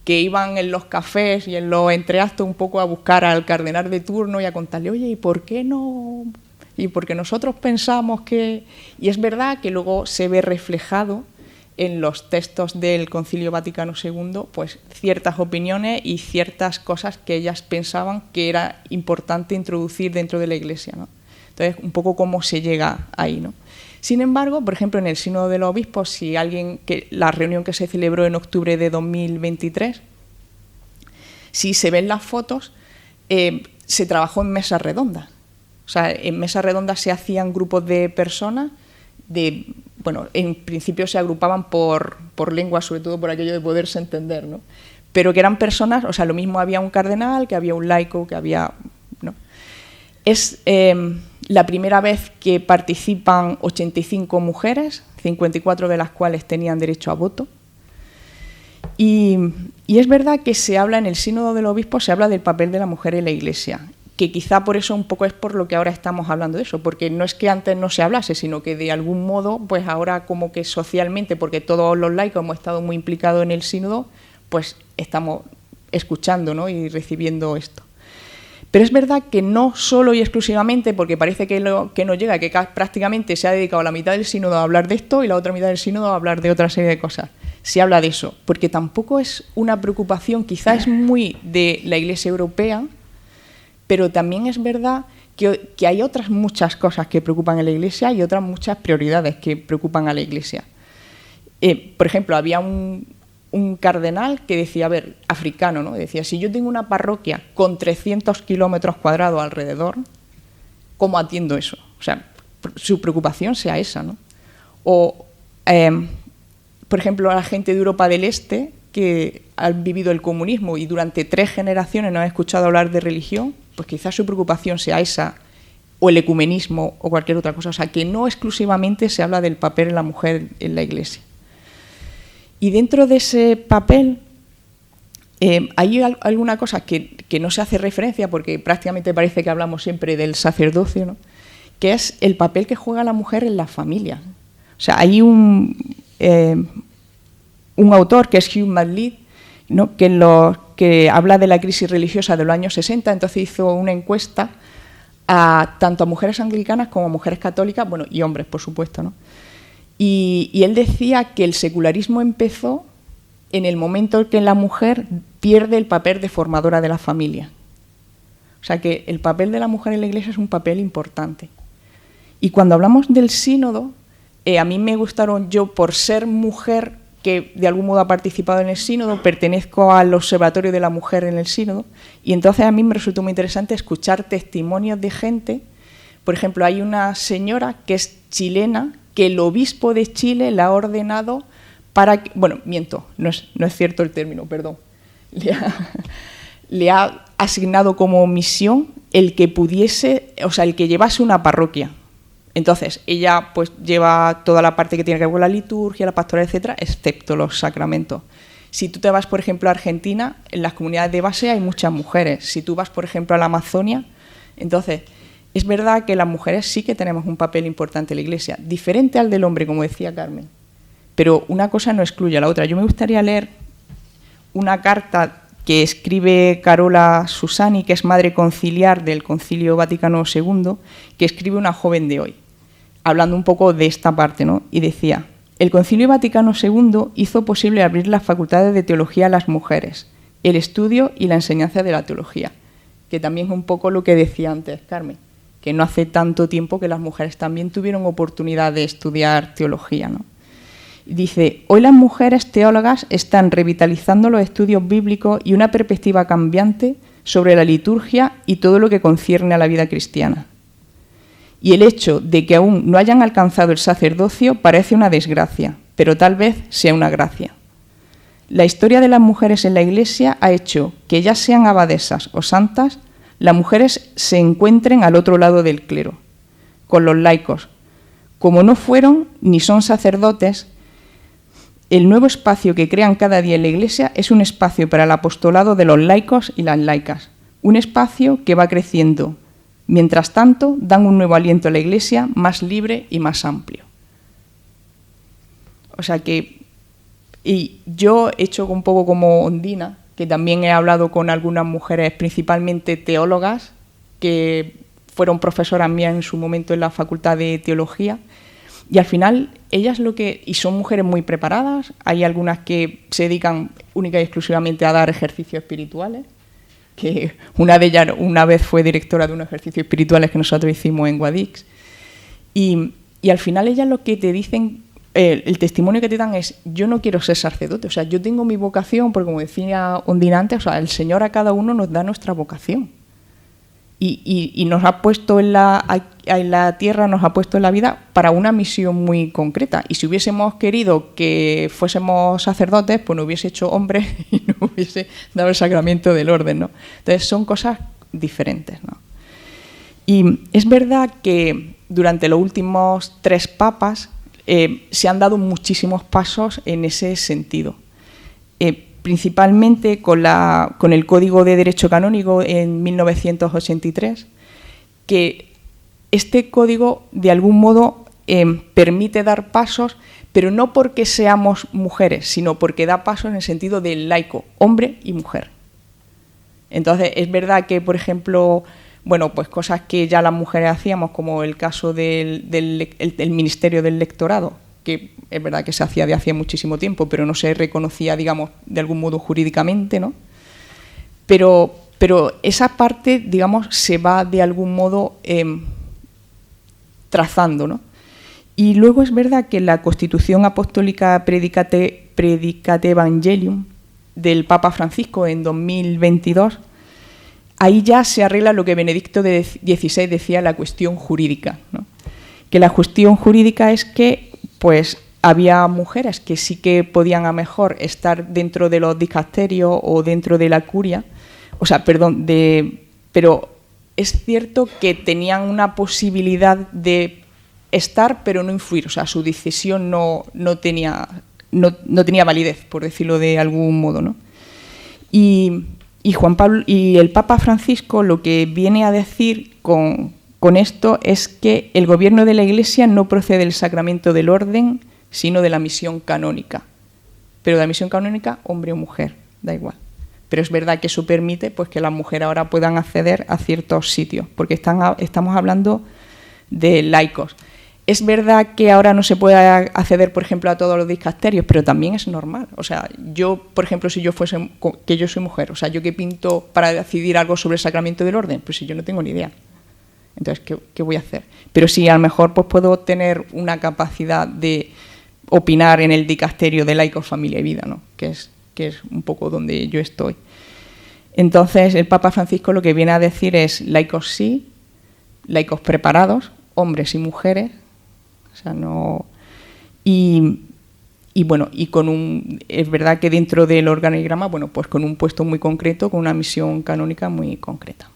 que iban en los cafés y en los entreactos un poco a buscar al cardenal de turno y a contarle, oye, ¿y por qué no? Y porque nosotros pensamos que... Y es verdad que luego se ve reflejado en los textos del Concilio Vaticano II, pues ciertas opiniones y ciertas cosas que ellas pensaban que era importante introducir dentro de la Iglesia, ¿no? Entonces, un poco cómo se llega ahí, ¿no? Sin embargo, por ejemplo, en el Sínodo de los Obispos, la reunión que se celebró en octubre de 2023, si se ven las fotos, se trabajó en mesas redondas. O sea, en mesas redondas se hacían grupos de personas, en principio se agrupaban por lengua, sobre todo por aquello de poderse entender, ¿no? Pero que eran personas, o sea, lo mismo había un cardenal, que había un laico, que había... ¿no? Es la primera vez que participan 85 mujeres, 54 de las cuales tenían derecho a voto. Y es verdad que se habla en el Sínodo de los Obispos, se habla del papel de la mujer en la Iglesia, que quizá por eso un poco es por lo que ahora estamos hablando de eso, porque no es que antes no se hablase, sino que de algún modo, pues ahora como que socialmente, porque todos los laicos hemos estado muy implicados en el sínodo, pues estamos escuchando, ¿no? Y recibiendo esto. Pero es verdad que no solo y exclusivamente, porque parece que no llega, que prácticamente se ha dedicado la mitad del sínodo a hablar de esto y la otra mitad del sínodo a hablar de otra serie de cosas. Se habla de eso, porque tampoco es una preocupación, quizás es muy de la Iglesia europea, pero también es verdad que hay otras muchas cosas que preocupan a la Iglesia y otras muchas prioridades que preocupan a la Iglesia. Por ejemplo, había un cardenal que decía, a ver, africano, ¿no? Decía, si yo tengo una parroquia con 300 kilómetros cuadrados alrededor, ¿cómo atiendo eso? O sea, su preocupación sea esa, ¿no? O, por ejemplo, a la gente de Europa del Este que han vivido el comunismo y durante 3 generaciones no han escuchado hablar de religión, pues quizás su preocupación sea esa, o el ecumenismo o cualquier otra cosa. O sea, que no exclusivamente se habla del papel de la mujer en la Iglesia. Y dentro de ese papel, Hay alguna cosa que no se hace referencia, porque prácticamente parece que hablamos siempre del sacerdocio, ¿no? Que es el papel que juega la mujer en la familia. O sea, hay un autor que es Hugh Mackleod, ¿no? que habla de la crisis religiosa de los años 60, entonces hizo una encuesta tanto a mujeres anglicanas como a mujeres católicas, bueno, y hombres, por supuesto, ¿no? Y él decía que el secularismo empezó en el momento en que la mujer pierde el papel de formadora de la familia. O sea que el papel de la mujer en la Iglesia es un papel importante. Y cuando hablamos del sínodo, a mí me gustaron, yo por ser mujer que de algún modo ha participado en el sínodo, pertenezco al Observatorio de la Mujer en el sínodo, y entonces a mí me resultó muy interesante escuchar testimonios de gente. Por ejemplo, hay una señora que es chilena, que el obispo de Chile la ha ordenado para que, bueno, miento, no es cierto el término, perdón, le ha asignado como misión el que pudiese, o sea, el que llevase una parroquia. Entonces, ella pues lleva toda la parte que tiene que ver con la liturgia, la pastoral, etcétera, excepto los sacramentos. Si tú te vas, por ejemplo, a Argentina, en las comunidades de base hay muchas mujeres. Si tú vas, por ejemplo, a la Amazonia, entonces, es verdad que las mujeres sí que tenemos un papel importante en la Iglesia, diferente al del hombre, como decía Carmen. Pero una cosa no excluye a la otra. Yo me gustaría leer una carta que escribe Carola Susani, que es madre conciliar del Concilio Vaticano II, que escribe una joven de hoy, hablando un poco de esta parte, ¿no? Y decía: el Concilio Vaticano II hizo posible abrir las facultades de teología a las mujeres, el estudio y la enseñanza de la teología, que también es un poco lo que decía antes Carmen, que no hace tanto tiempo que las mujeres también tuvieron oportunidad de estudiar teología, ¿no? Dice: hoy las mujeres teólogas están revitalizando los estudios bíblicos y una perspectiva cambiante sobre la liturgia y todo lo que concierne a la vida cristiana. Y el hecho de que aún no hayan alcanzado el sacerdocio parece una desgracia, pero tal vez sea una gracia. La historia de las mujeres en la Iglesia ha hecho que, ya sean abadesas o santas, las mujeres se encuentren al otro lado del clero, con los laicos. Como no fueron ni son sacerdotes, el nuevo espacio que crean cada día en la Iglesia es un espacio para el apostolado de los laicos y las laicas, un espacio que va creciendo. Mientras tanto, dan un nuevo aliento a la Iglesia, más libre y más amplio. O sea que, y yo he hecho un poco como Ondina, que también he hablado con algunas mujeres, principalmente teólogas, que fueron profesoras mías en su momento en la Facultad de Teología, y al final ellas y son mujeres muy preparadas, hay algunas que se dedican única y exclusivamente a dar ejercicios espirituales, que una de ellas una vez fue directora de unos ejercicios espirituales que nosotros hicimos en Guadix, y al final ellas lo que te dicen, el testimonio que te dan es: yo no quiero ser sacerdote, o sea, yo tengo mi vocación, porque como decía Ondina antes, o sea, el Señor a cada uno nos da nuestra vocación. Y nos ha puesto en la tierra, nos ha puesto en la vida para una misión muy concreta. Y si hubiésemos querido que fuésemos sacerdotes, pues nos hubiese hecho hombres y nos hubiese dado el sacramento del orden, ¿no? Entonces son cosas diferentes, ¿no? Y es verdad que durante los últimos 3 papas se han dado muchísimos pasos en ese sentido. Principalmente con el Código de Derecho Canónico en 1983, que este código de algún modo permite dar pasos, pero no porque seamos mujeres, sino porque da pasos en el sentido del laico, hombre y mujer. Entonces, es verdad que, por ejemplo, bueno, pues cosas que ya las mujeres hacíamos, como el caso del ministerio del lectorado, que es verdad que se hacía de hacía muchísimo tiempo, pero no se reconocía, digamos, de algún modo jurídicamente, ¿no? Pero esa parte, digamos, se va de algún modo trazando, ¿no? Y luego es verdad que la Constitución Apostólica Predicate Evangelium del Papa Francisco en 2022, ahí ya se arregla lo que Benedicto XVI decía, la cuestión jurídica, ¿no? Que la cuestión jurídica es que, pues, había mujeres que sí que podían a mejor estar dentro de los dicasterios o dentro de la curia, o sea, perdón, pero es cierto que tenían una posibilidad de estar pero no influir, o sea, su decisión no tenía validez, por decirlo de algún modo, ¿no? Y Juan Pablo y el Papa Francisco lo que viene a decir con esto es que el gobierno de la Iglesia no procede del sacramento del orden, sino de la misión canónica. Pero de la misión canónica, hombre o mujer, da igual. Pero es verdad que eso permite pues, que las mujeres ahora puedan acceder a ciertos sitios, porque estamos hablando de laicos. Es verdad que ahora no se puede acceder, por ejemplo, a todos los dicasterios, pero también es normal. O sea, yo, por ejemplo, si yo fuese, que yo soy mujer, o sea, yo que pinto para decidir algo sobre el sacramento del orden, pues si yo no tengo ni idea. Entonces, ¿qué voy a hacer? Pero sí, a lo mejor pues puedo tener una capacidad de opinar en el dicasterio de laicos, familia y vida, ¿no? Que es un poco donde yo estoy. Entonces, el Papa Francisco lo que viene a decir es laicos sí, laicos preparados, hombres y mujeres, o sea, no... Y bueno, es verdad que dentro del organigrama, bueno, pues con un puesto muy concreto, con una misión canónica muy concreta.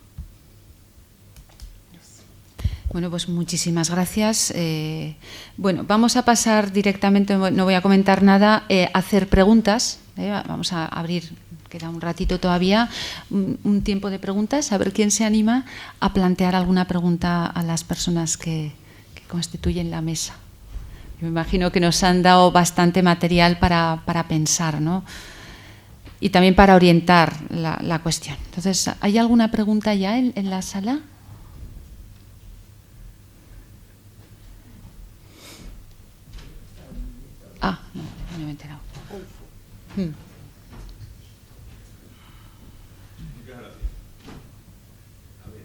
Bueno, pues muchísimas gracias. Bueno, vamos a pasar directamente, no voy a comentar nada, a hacer preguntas. Vamos a abrir, queda un ratito todavía, un tiempo de preguntas, a ver quién se anima a plantear alguna pregunta a las personas que constituyen la mesa. Yo me imagino que nos han dado bastante material para pensar, ¿no? Y también para orientar la cuestión. Entonces, ¿hay alguna pregunta ya en la sala? No me he enterado. Muchas gracias. A ver,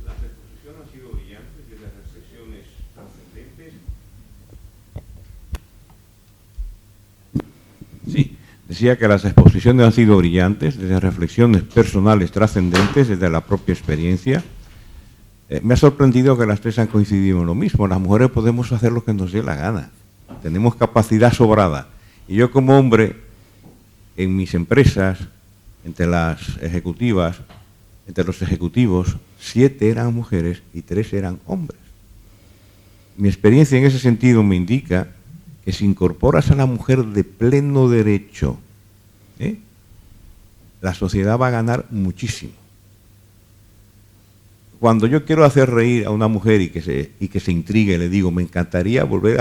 las exposiciones han sido brillantes y las reflexiones trascendentes. Sí, decía que las exposiciones han sido brillantes, desde reflexiones personales trascendentes, desde la propia experiencia. Me ha sorprendido que las tres han coincidido en lo mismo. Las mujeres podemos hacer lo que nos dé la gana. Tenemos capacidad sobrada. Y yo como hombre, en mis empresas, entre las ejecutivas, entre los ejecutivos, 7 eran mujeres y 3 eran hombres. Mi experiencia en ese sentido me indica que si incorporas a la mujer de pleno derecho, la sociedad va a ganar muchísimo. Cuando yo quiero hacer reír a una mujer y que se intrigue, le digo, me encantaría volver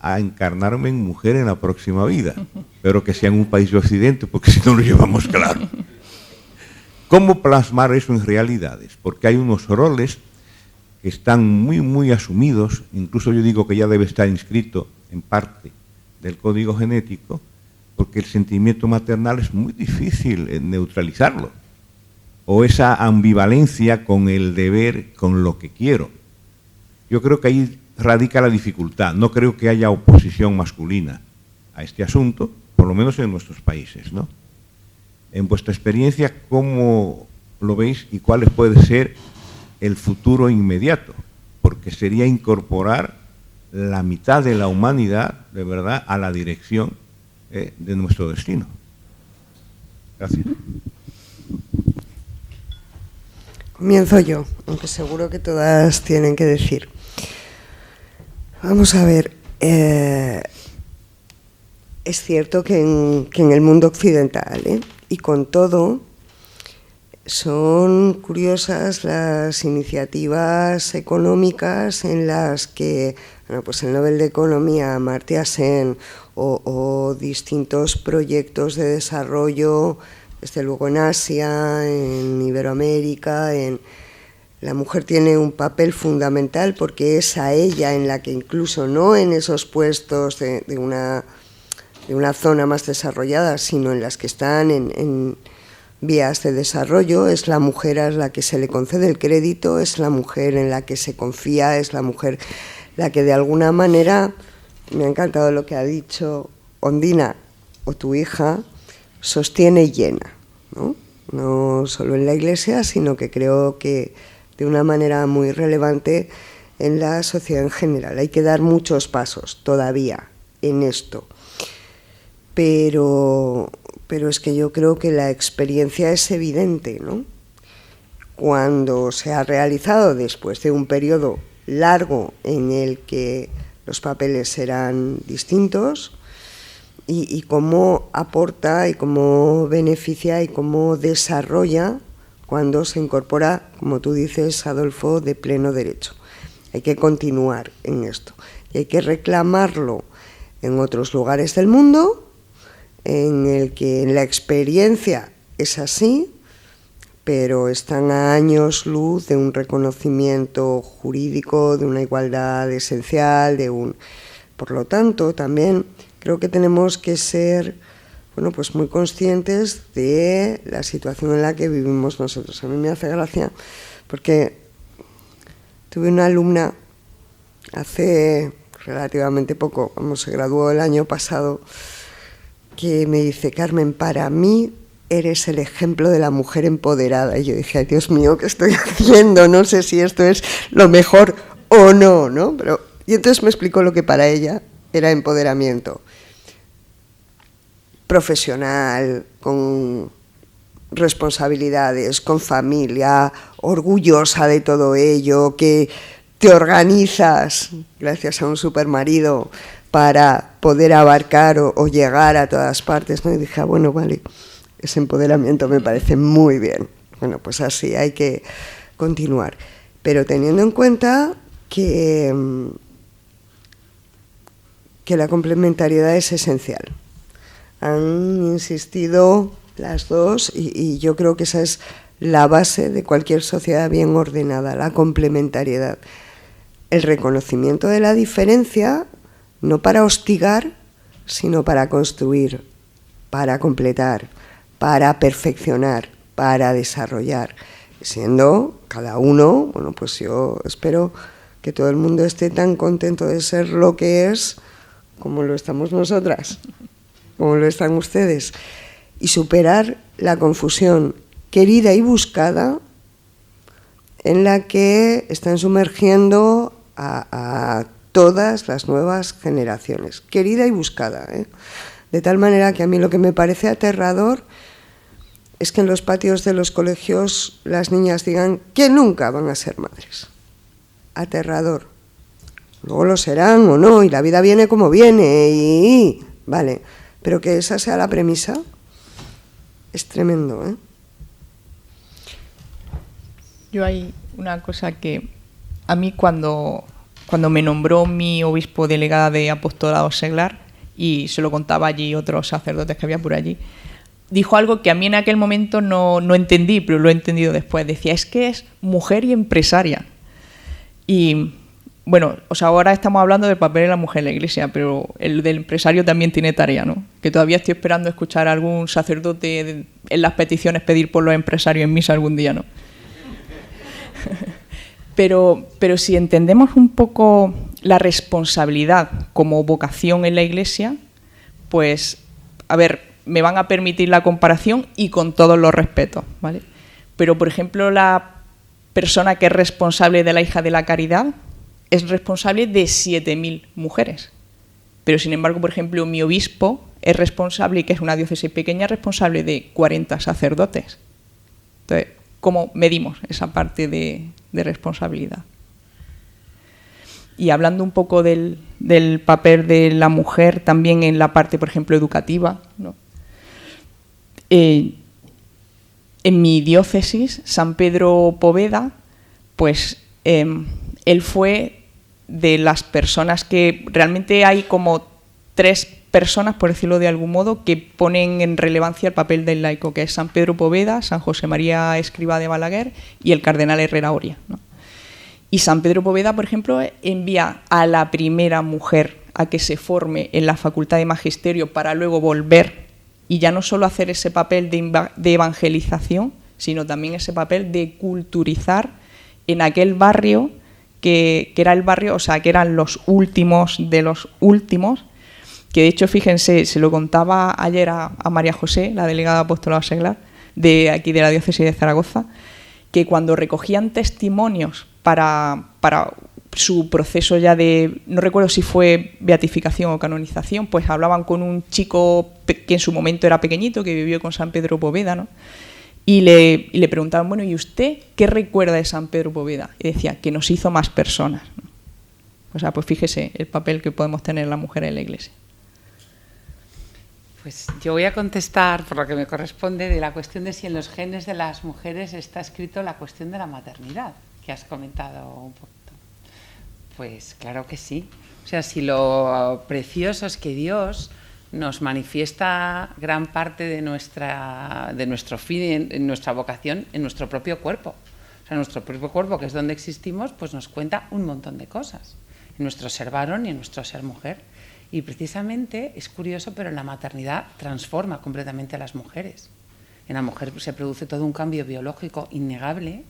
a encarnarme en mujer en la próxima vida, pero que sea en un país de Occidente, porque si no lo llevamos claro. ¿Cómo plasmar eso en realidades? Porque hay unos roles que están muy, muy asumidos, incluso yo digo que ya debe estar inscrito en parte del código genético, porque el sentimiento maternal es muy difícil neutralizarlo, o esa ambivalencia con el deber, con lo que quiero. Yo creo que ahí radica la dificultad. No creo que haya oposición masculina a este asunto, por lo menos en nuestros países, ¿no? En vuestra experiencia, ¿cómo lo veis y cuál puede ser el futuro inmediato? Porque sería incorporar la mitad de la humanidad, de verdad, a la dirección de nuestro destino. Gracias. Comienzo yo, aunque seguro que todas tienen que decir. Vamos a ver, es cierto que en el mundo occidental, y con todo, son curiosas las iniciativas económicas en las que, bueno, pues el Nobel de Economía, Amartya Sen, o distintos proyectos de desarrollo, desde luego en Asia, en Iberoamérica, la mujer tiene un papel fundamental porque es a ella en la que incluso no en esos puestos de una zona más desarrollada, sino en las que están en vías de desarrollo, es la mujer a la que se le concede el crédito, es la mujer en la que se confía, es la mujer la que de alguna manera, me ha encantado lo que ha dicho Ondina o tu hija, sostiene y llena, ¿no? No solo en la Iglesia, sino que creo que de una manera muy relevante en la sociedad en general. Hay que dar muchos pasos todavía en esto, pero es que yo creo que la experiencia es evidente, ¿no? Cuando se ha realizado después de un periodo largo en el que los papeles eran distintos, y cómo aporta y cómo beneficia y cómo desarrolla cuando se incorpora, como tú dices, Adolfo, de pleno derecho. Hay que continuar en esto y hay que reclamarlo en otros lugares del mundo, en el que la experiencia es así, pero están a años luz de un reconocimiento jurídico, de una igualdad esencial, Por lo tanto, también creo que tenemos que ser, bueno, pues muy conscientes de la situación en la que vivimos nosotros. A mí me hace gracia porque tuve una alumna hace relativamente poco, se graduó el año pasado, que me dice: Carmen, para mí eres el ejemplo de la mujer empoderada. Y yo dije: ay, Dios mío, ¿qué estoy haciendo? No sé si esto es lo mejor o no, ¿no? Y entonces me explicó lo que para ella era empoderamiento profesional, con responsabilidades, con familia, orgullosa de todo ello, que te organizas, gracias a un supermarido, para poder abarcar o llegar a todas partes, ¿no? Y dije: bueno, vale, ese empoderamiento me parece muy bien. Bueno, pues así hay que continuar. Pero teniendo en cuenta que la complementariedad es esencial. Han insistido las dos y yo creo que esa es la base de cualquier sociedad bien ordenada, la complementariedad. El reconocimiento de la diferencia, no para hostigar, sino para construir, para completar, para perfeccionar, para desarrollar, siendo cada uno, bueno, pues yo espero que todo el mundo esté tan contento de ser lo que es como lo estamos nosotras, como lo están ustedes, y superar la confusión querida y buscada en la que están sumergiendo a todas las nuevas generaciones, querida y buscada, ¿eh? De tal manera que a mí lo que me parece aterrador es que en los patios de los colegios las niñas digan que nunca van a ser madres. Aterrador. Luego lo serán o no, y la vida viene como viene, vale, pero que esa sea la premisa es tremendo, ¿eh? Yo hay una cosa que a mí cuando me nombró mi obispo delegada de apostolado seglar, y se lo contaba allí otros sacerdotes que había por allí, dijo algo que a mí en aquel momento no entendí, pero lo he entendido después. Decía: es que es mujer y empresaria. Y bueno, o sea, ahora estamos hablando del papel de la mujer en la Iglesia, pero el del empresario también tiene tarea, ¿no? Que todavía estoy esperando escuchar a algún sacerdote en las peticiones pedir por los empresarios en misa algún día, ¿no? Pero si entendemos un poco la responsabilidad como vocación en la Iglesia, pues, a ver, me van a permitir la comparación y con todos los respetos, ¿vale? Pero, por ejemplo, la persona que es responsable de la Hija de la Caridad es responsable de 7.000 mujeres. Pero, sin embargo, por ejemplo, mi obispo es responsable, que es una diócesis pequeña, responsable de 40 sacerdotes. Entonces, ¿cómo medimos esa parte de responsabilidad? Y hablando un poco del papel de la mujer también en la parte, por ejemplo, educativa, ¿no? En mi diócesis, San Pedro Poveda, pues él fue de las personas que realmente hay como 3 personas, por decirlo de algún modo, que ponen en relevancia el papel del laico, que es San Pedro Poveda, San José María Escrivá de Balaguer y el cardenal Herrera Oria, ¿no? Y San Pedro Poveda, por ejemplo, envía a la primera mujer a que se forme en la Facultad de Magisterio para luego volver y ya no solo hacer ese papel de evangelización, sino también ese papel de culturizar en aquel barrio que era el barrio, o sea, que eran los últimos de los últimos, que de hecho, fíjense, se lo contaba ayer a María José, la delegada de apostolado seglar, de aquí de la diócesis de Zaragoza, que cuando recogían testimonios para su proceso ya de, no recuerdo si fue beatificación o canonización, pues hablaban con un chico que en su momento era pequeñito, que vivió con San Pedro Poveda, ¿no? Y le preguntaban, bueno, ¿y usted qué recuerda de San Pedro Poveda? Y decía, que nos hizo más personas, ¿no? O sea, pues fíjese el papel que podemos tener la mujer en la Iglesia. Pues yo voy a contestar, por lo que me corresponde, de la cuestión de si en los genes de las mujeres está escrito la cuestión de la maternidad, que has comentado un poquito. Pues claro que sí. O sea, si lo precioso es que Dios nos manifiesta gran parte de nuestro fin, en nuestra vocación, en nuestro propio cuerpo. O sea, nuestro propio cuerpo, que es donde existimos, pues nos cuenta un montón de cosas. En nuestro ser varón y en nuestro ser mujer. Y precisamente, es curioso, pero la maternidad transforma completamente a las mujeres. En la mujer se produce todo un cambio biológico innegable,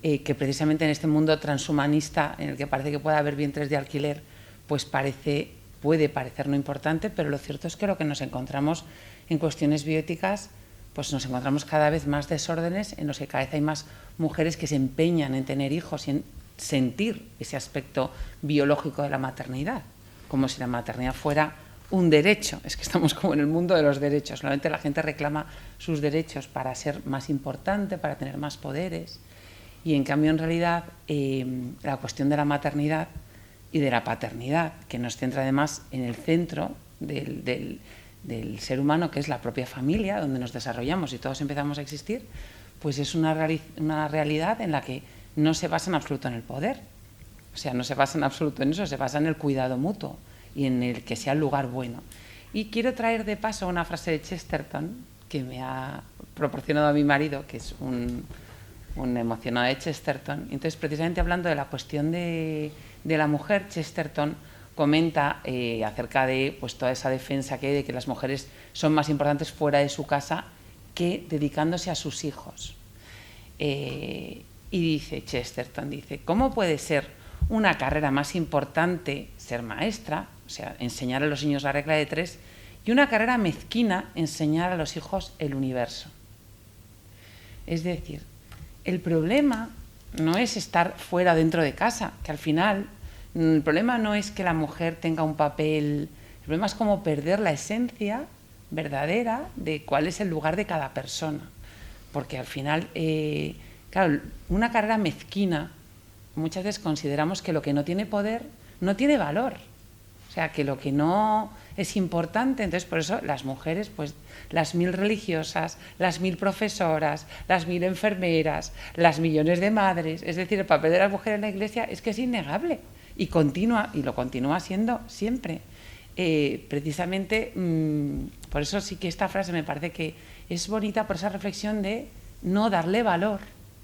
que precisamente en este mundo transhumanista, en el que parece que puede haber vientres de alquiler, pues puede parecer no importante, pero lo cierto es que lo que nos encontramos en cuestiones bioéticas, pues nos encontramos cada vez más desórdenes en los que cada vez hay más mujeres que se empeñan en tener hijos y en sentir ese aspecto biológico de la maternidad, como si la maternidad fuera un derecho. Es que estamos como en el mundo de los derechos. Solamente la gente reclama sus derechos para ser más importante, para tener más poderes. Y en cambio, en realidad, la cuestión de la maternidad y de la paternidad, que nos centra además en el centro del ser humano, que es la propia familia, donde nos desarrollamos y todos empezamos a existir, pues es una realidad en la que no se basa en absoluto en el poder. O sea, no se basa en absoluto en eso, se basa en el cuidado mutuo y en el que sea el lugar bueno. Y quiero traer de paso una frase de Chesterton que me ha proporcionado a mi marido, que es un emocionado de Chesterton. Entonces, precisamente hablando de la cuestión de la mujer, Chesterton comenta acerca de pues, toda esa defensa que hay de que las mujeres son más importantes fuera de su casa que dedicándose a sus hijos. Y dice Chesterton, ¿cómo puede ser una carrera más importante ser maestra, o sea, enseñar a los niños la regla de 3, y una carrera mezquina enseñar a los hijos el universo? Es decir, el problema no es estar fuera dentro de casa, que al final el problema no es que la mujer tenga un papel, el problema es como perder la esencia verdadera de cuál es el lugar de cada persona. Porque al final, claro, una carrera mezquina, muchas veces consideramos que lo que no tiene poder no tiene valor. O sea, que lo que no es importante, entonces por eso las mujeres, pues las 1000 religiosas, las 1000 profesoras, las 1000 enfermeras, las millones de madres, es decir, el papel de las mujeres en la Iglesia es que es innegable y lo continúa siendo siempre. Precisamente, por eso sí que esta frase me parece que es bonita por esa reflexión de no darle valor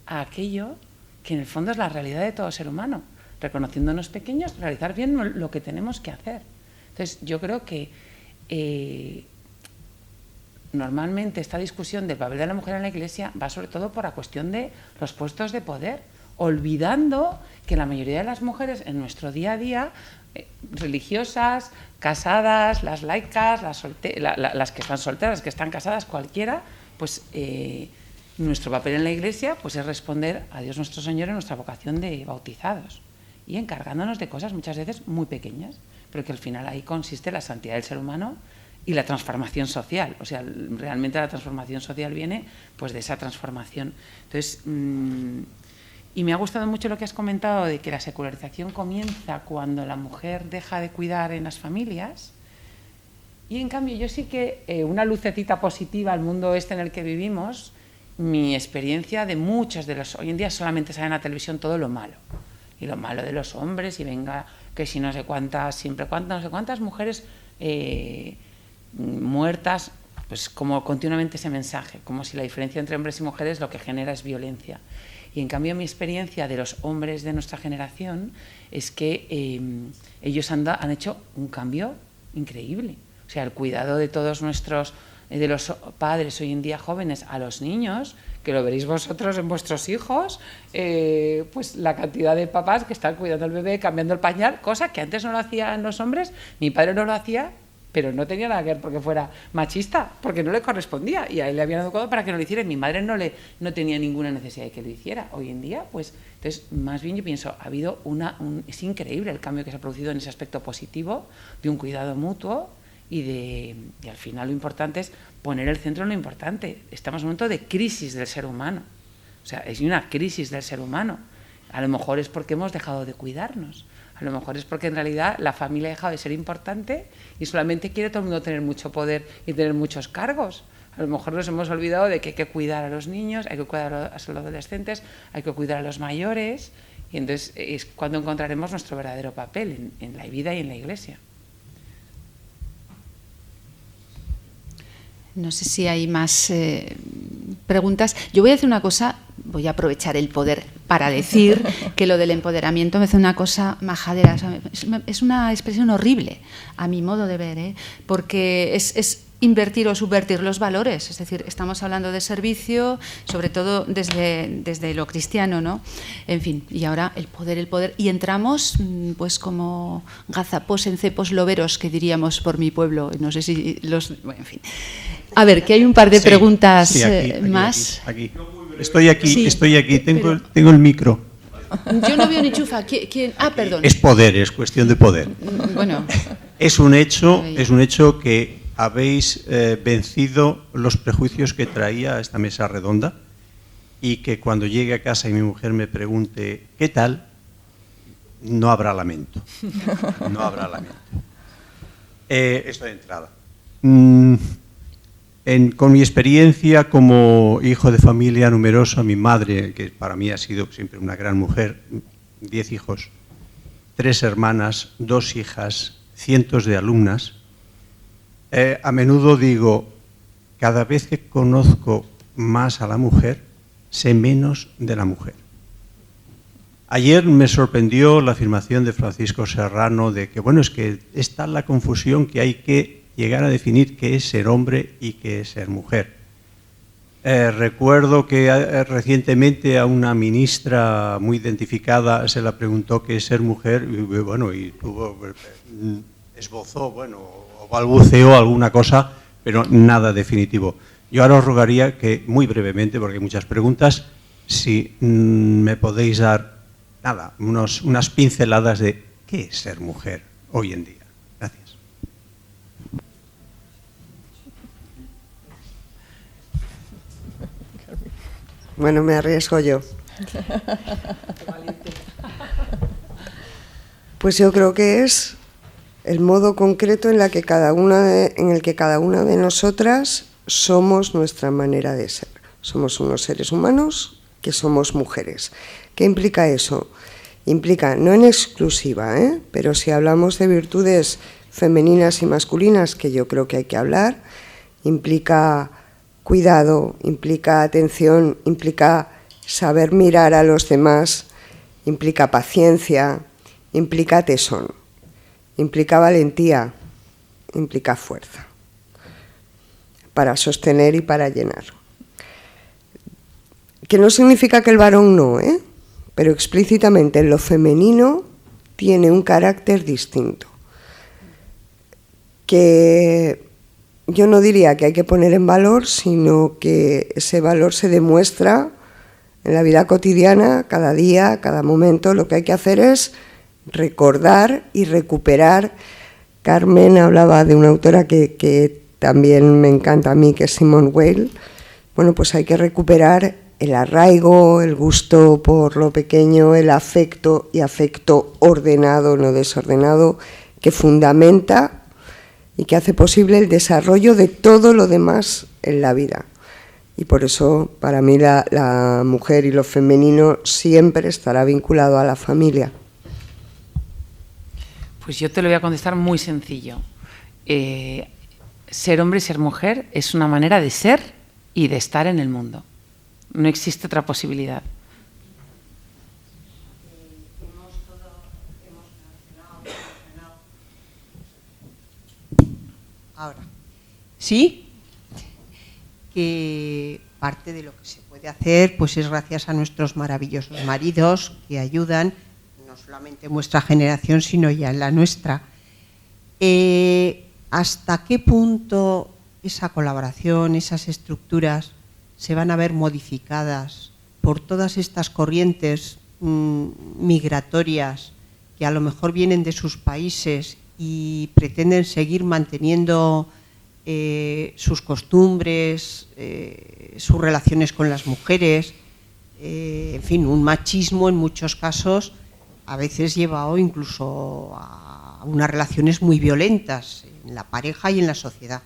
a aquello que en el fondo es la realidad de todo ser humano. Reconociéndonos pequeños, realizar bien lo que tenemos que hacer. Entonces, yo creo que normalmente esta discusión del papel de la mujer en la Iglesia va sobre todo por la cuestión de los puestos de poder, olvidando que la mayoría de las mujeres en nuestro día a día, religiosas, casadas, las laicas, las que están solteras, las que están casadas, cualquiera, pues nuestro papel en la Iglesia pues es responder a Dios nuestro Señor en nuestra vocación de bautizados y encargándonos de cosas muchas veces muy pequeñas, pero que al final ahí consiste la santidad del ser humano y la transformación social. O sea, realmente la transformación social viene pues de esa transformación. Entonces, y me ha gustado mucho lo que has comentado de que la secularización comienza cuando la mujer deja de cuidar en las familias. Y en cambio yo sí que una lucecita positiva al mundo este en el que vivimos, mi experiencia de muchos de los... Hoy en día solamente sale en la televisión todo lo malo. Y lo malo de los hombres, y venga, que si no sé cuántas, no sé cuántas mujeres muertas, pues como continuamente ese mensaje, como si la diferencia entre hombres y mujeres lo que genera es violencia. Y en cambio mi experiencia de los hombres de nuestra generación es que ellos han hecho un cambio increíble. O sea, el cuidado de todos nuestros, de los padres hoy en día jóvenes a los niños, que lo veréis vosotros en vuestros hijos, pues la cantidad de papás que están cuidando al bebé, cambiando el pañal, cosa que antes no lo hacían los hombres, mi padre no lo hacía, pero no tenía nada que ver porque fuera machista, porque no le correspondía y a él le habían educado para que no lo hiciera. Mi madre no tenía ninguna necesidad de que lo hiciera. Hoy en día, pues, entonces, más bien yo pienso, ha habido es increíble el cambio que se ha producido en ese aspecto positivo de un cuidado mutuo y al final lo importante es poner el centro en lo importante. Estamos en un momento de crisis del ser humano. O sea, es una crisis del ser humano. A lo mejor es porque hemos dejado de cuidarnos. A lo mejor es porque en realidad la familia ha dejado de ser importante y solamente quiere todo el mundo tener mucho poder y tener muchos cargos. A lo mejor nos hemos olvidado de que hay que cuidar a los niños, hay que cuidar a los adolescentes, hay que cuidar a los mayores, y entonces es cuando encontraremos nuestro verdadero papel en la vida y en la Iglesia. No sé si hay más preguntas. Yo voy a decir una cosa, voy a aprovechar el poder para decir que lo del empoderamiento me hace una cosa majadera. O sea, es una expresión horrible, a mi modo de ver, porque es invertir o subvertir los valores. Es decir, estamos hablando de servicio, sobre todo desde lo cristiano, ¿no? En fin, y ahora el poder. Y entramos, pues como gazapos en cepos loberos, que diríamos por mi pueblo. No sé si los... Bueno, en fin. A ver, que hay un par de preguntas más. Aquí. Estoy aquí. Tengo el micro. Yo no veo ni chufa. ¿Quién? Ah, perdón. Es poder, es cuestión de poder. Bueno. Es un hecho que habéis vencido los prejuicios que traía a esta mesa redonda, y que cuando llegue a casa y mi mujer me pregunte ¿qué tal?, no habrá lamento. No habrá lamento. Esto de entrada. Con mi experiencia como hijo de familia numerosa, mi madre, que para mí ha sido siempre una gran mujer, 10 hijos, 3 hermanas, 2 hijas, cientos de alumnas, a menudo digo, cada vez que conozco más a la mujer, sé menos de la mujer. Ayer me sorprendió la afirmación de Francisco Serrano de que, bueno, es que está la confusión que hay que llegar a definir qué es ser hombre y qué es ser mujer. Recuerdo que recientemente a una ministra muy identificada se la preguntó qué es ser mujer, y esbozó, o balbuceó alguna cosa, pero nada definitivo. Yo ahora os rogaría que, muy brevemente, porque hay muchas preguntas, si me podéis dar unas pinceladas de qué es ser mujer hoy en día. Gracias. Bueno, me arriesgo yo. Pues yo creo que es el modo concreto en el que cada una de nosotras somos nuestra manera de ser. Somos unos seres humanos que somos mujeres. ¿Qué implica eso? Implica, no en exclusiva, pero si hablamos de virtudes femeninas y masculinas, que yo creo que hay que hablar, implica cuidado, implica atención, implica saber mirar a los demás, implica paciencia, implica tesón, implica valentía, implica fuerza para sostener y para llenar. Que no significa que el varón no, pero explícitamente lo femenino tiene un carácter distinto, que yo no diría que hay que poner en valor, sino que ese valor se demuestra en la vida cotidiana, cada día, cada momento. Lo que hay que hacer es recordar y recuperar. Carmen hablaba de una autora que también me encanta a mí, que es Simone Weil. Bueno, pues hay que recuperar el arraigo, el gusto por lo pequeño, el afecto, y afecto ordenado, no desordenado, que fundamenta y que hace posible el desarrollo de todo lo demás en la vida. Y por eso, para mí, la mujer y lo femenino siempre estará vinculado a la familia. Pues yo te lo voy a contestar muy sencillo. Ser hombre y ser mujer es una manera de ser y de estar en el mundo. No existe otra posibilidad. Ahora, sí, que parte de lo que se puede hacer pues es gracias a nuestros maravillosos maridos que ayudan, no solamente en vuestra generación, sino ya en la nuestra. ¿Hasta qué punto esa colaboración, esas estructuras se van a ver modificadas por todas estas corrientes migratorias que a lo mejor vienen de sus países y pretenden seguir manteniendo sus costumbres, sus relaciones con las mujeres, en fin, un machismo en muchos casos a veces llevado incluso a unas relaciones muy violentas en la pareja y en la sociedad.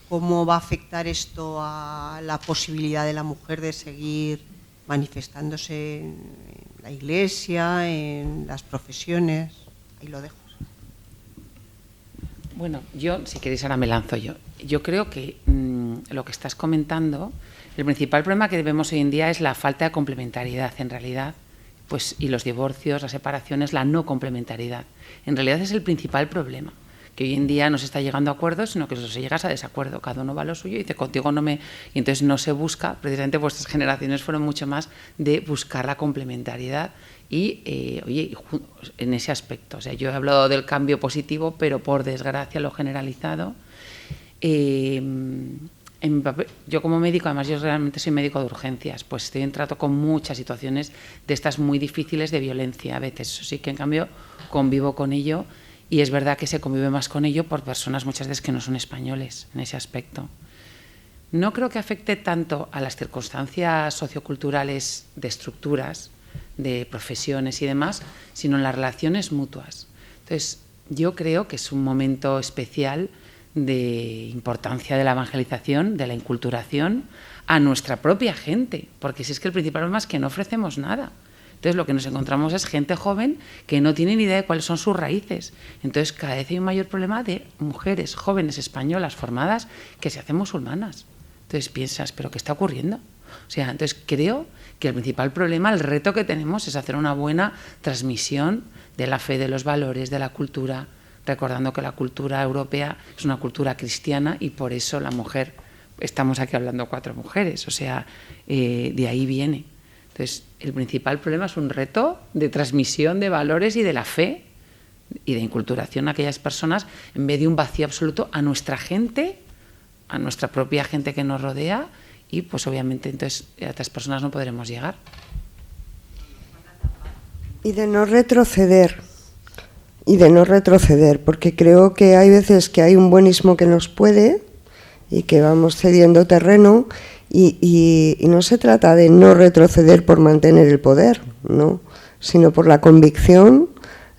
¿Cómo va a afectar esto a la posibilidad de la mujer de seguir manifestándose en la iglesia, en las profesiones? Ahí lo dejo. Bueno, yo, si queréis ahora me lanzo yo. Yo creo que lo que estás comentando, el principal problema que vemos hoy en día es la falta de complementariedad, en realidad, pues, y los divorcios, las separaciones, la no complementariedad. En realidad es el principal problema, que hoy en día no se está llegando a acuerdos, sino que se llega a desacuerdo. Cada uno va a lo suyo y dice, contigo no me... Y entonces no se busca, precisamente vuestras generaciones fueron mucho más de buscar la complementariedad y, en ese aspecto. O sea, yo he hablado del cambio positivo, pero por desgracia lo generalizado. Yo como médico, además yo realmente soy médico de urgencias, pues estoy en trato con muchas situaciones de estas muy difíciles de violencia a veces. Eso sí que en cambio convivo con ello y es verdad que se convive más con ello por personas muchas veces que no son españoles en ese aspecto. No creo que afecte tanto a las circunstancias socioculturales de estructuras, de profesiones y demás, sino en las relaciones mutuas. Entonces, yo creo que es un momento especial de importancia de la evangelización, de la inculturación a nuestra propia gente, porque si es que el principal problema es que no ofrecemos nada. Entonces lo que nos encontramos es gente joven que no tiene ni idea de cuáles son sus raíces. Entonces cada vez hay un mayor problema de mujeres jóvenes españolas formadas que se hacen musulmanas. Entonces piensas, ¿pero qué está ocurriendo? O sea, entonces creo que el principal problema, el reto que tenemos es hacer una buena transmisión de la fe, de los valores, de la cultura, recordando que la cultura europea es una cultura cristiana y por eso la mujer, estamos aquí hablando 4 mujeres, o sea, de ahí viene. Entonces, el principal problema es un reto de transmisión de valores y de la fe y de inculturación a aquellas personas en vez de un vacío absoluto a nuestra gente, a nuestra propia gente que nos rodea y pues obviamente entonces a otras personas no podremos llegar. Y de no retroceder, porque creo que hay veces que hay un buenismo que nos puede y que vamos cediendo terreno y no se trata de no retroceder por mantener el poder, ¿no? Sino por la convicción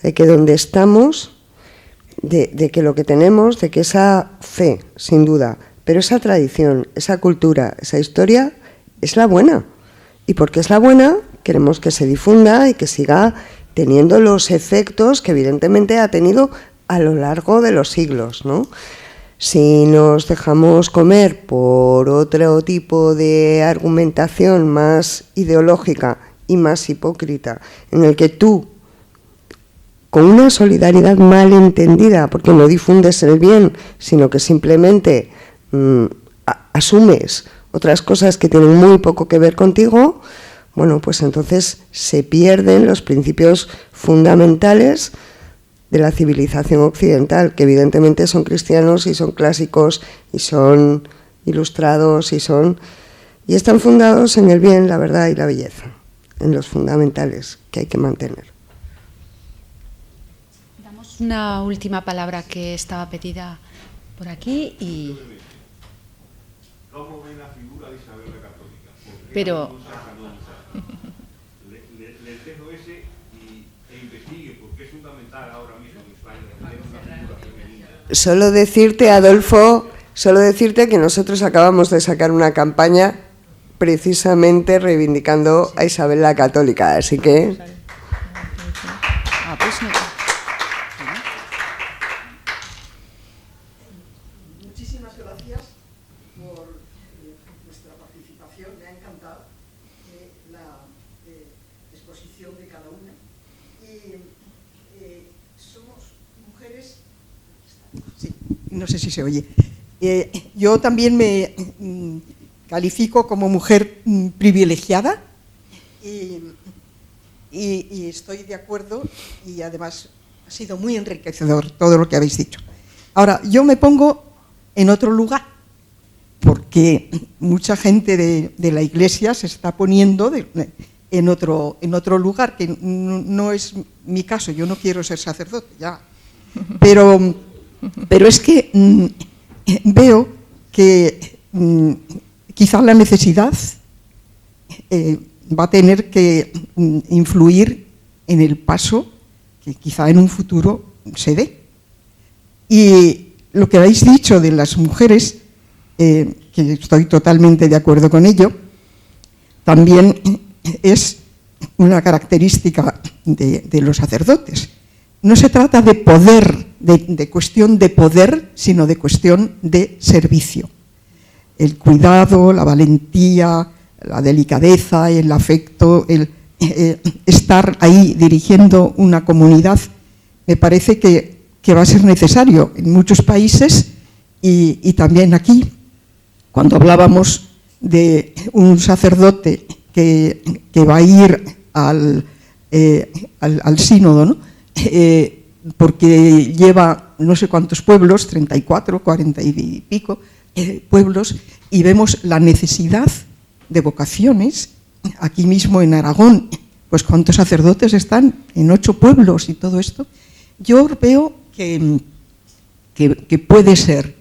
de que donde estamos, de que lo que tenemos, de que esa fe, sin duda, pero esa tradición, esa cultura, esa historia es la buena. Y porque es la buena, queremos que se difunda y que siga teniendo los efectos que evidentemente ha tenido a lo largo de los siglos, ¿no? Si nos dejamos comer por otro tipo de argumentación más ideológica y más hipócrita, en el que tú, con una solidaridad mal entendida, porque no difundes el bien, sino que simplemente asumes otras cosas que tienen muy poco que ver contigo, bueno, pues entonces se pierden los principios fundamentales de la civilización occidental, que evidentemente son cristianos y son clásicos y son ilustrados y están fundados en el bien, la verdad y la belleza, en los fundamentales que hay que mantener. Damos una última palabra que estaba pedida por aquí y... ¿Cómo ven la figura de Isabel la Católica? Pero... Les dejo ese e investigue, porque es fundamental ahora mismo en España tener una figura femenina. Solo decirte, Adolfo, que nosotros acabamos de sacar una campaña precisamente reivindicando a Isabel la Católica, así que... Muchísimas gracias por vuestra participación, me ha encantado la exposición de cada una. Y somos mujeres... Sí, no sé si se oye. Yo también me califico como mujer privilegiada y estoy de acuerdo y además ha sido muy enriquecedor todo lo que habéis dicho. Ahora, yo me pongo en otro lugar, porque mucha gente de la Iglesia se está poniendo en otro lugar, que no es mi caso, yo no quiero ser sacerdote, ya. Pero es que veo que quizás la necesidad va a tener que influir en el paso que quizá en un futuro se dé. Y lo que habéis dicho de las mujeres, que estoy totalmente de acuerdo con ello, también es una característica de los sacerdotes. No se trata de poder, de cuestión de poder, sino de cuestión de servicio. El cuidado, la valentía, la delicadeza, el afecto, el estar ahí dirigiendo una comunidad, me parece que va a ser necesario en muchos países y también aquí. Cuando hablábamos de un sacerdote que va a ir al sínodo, ¿no? Porque lleva no sé cuántos pueblos, 34, 40 y pico pueblos, y vemos la necesidad de vocaciones. Aquí mismo en Aragón, pues cuántos sacerdotes están en 8 pueblos y todo esto. Yo veo que puede ser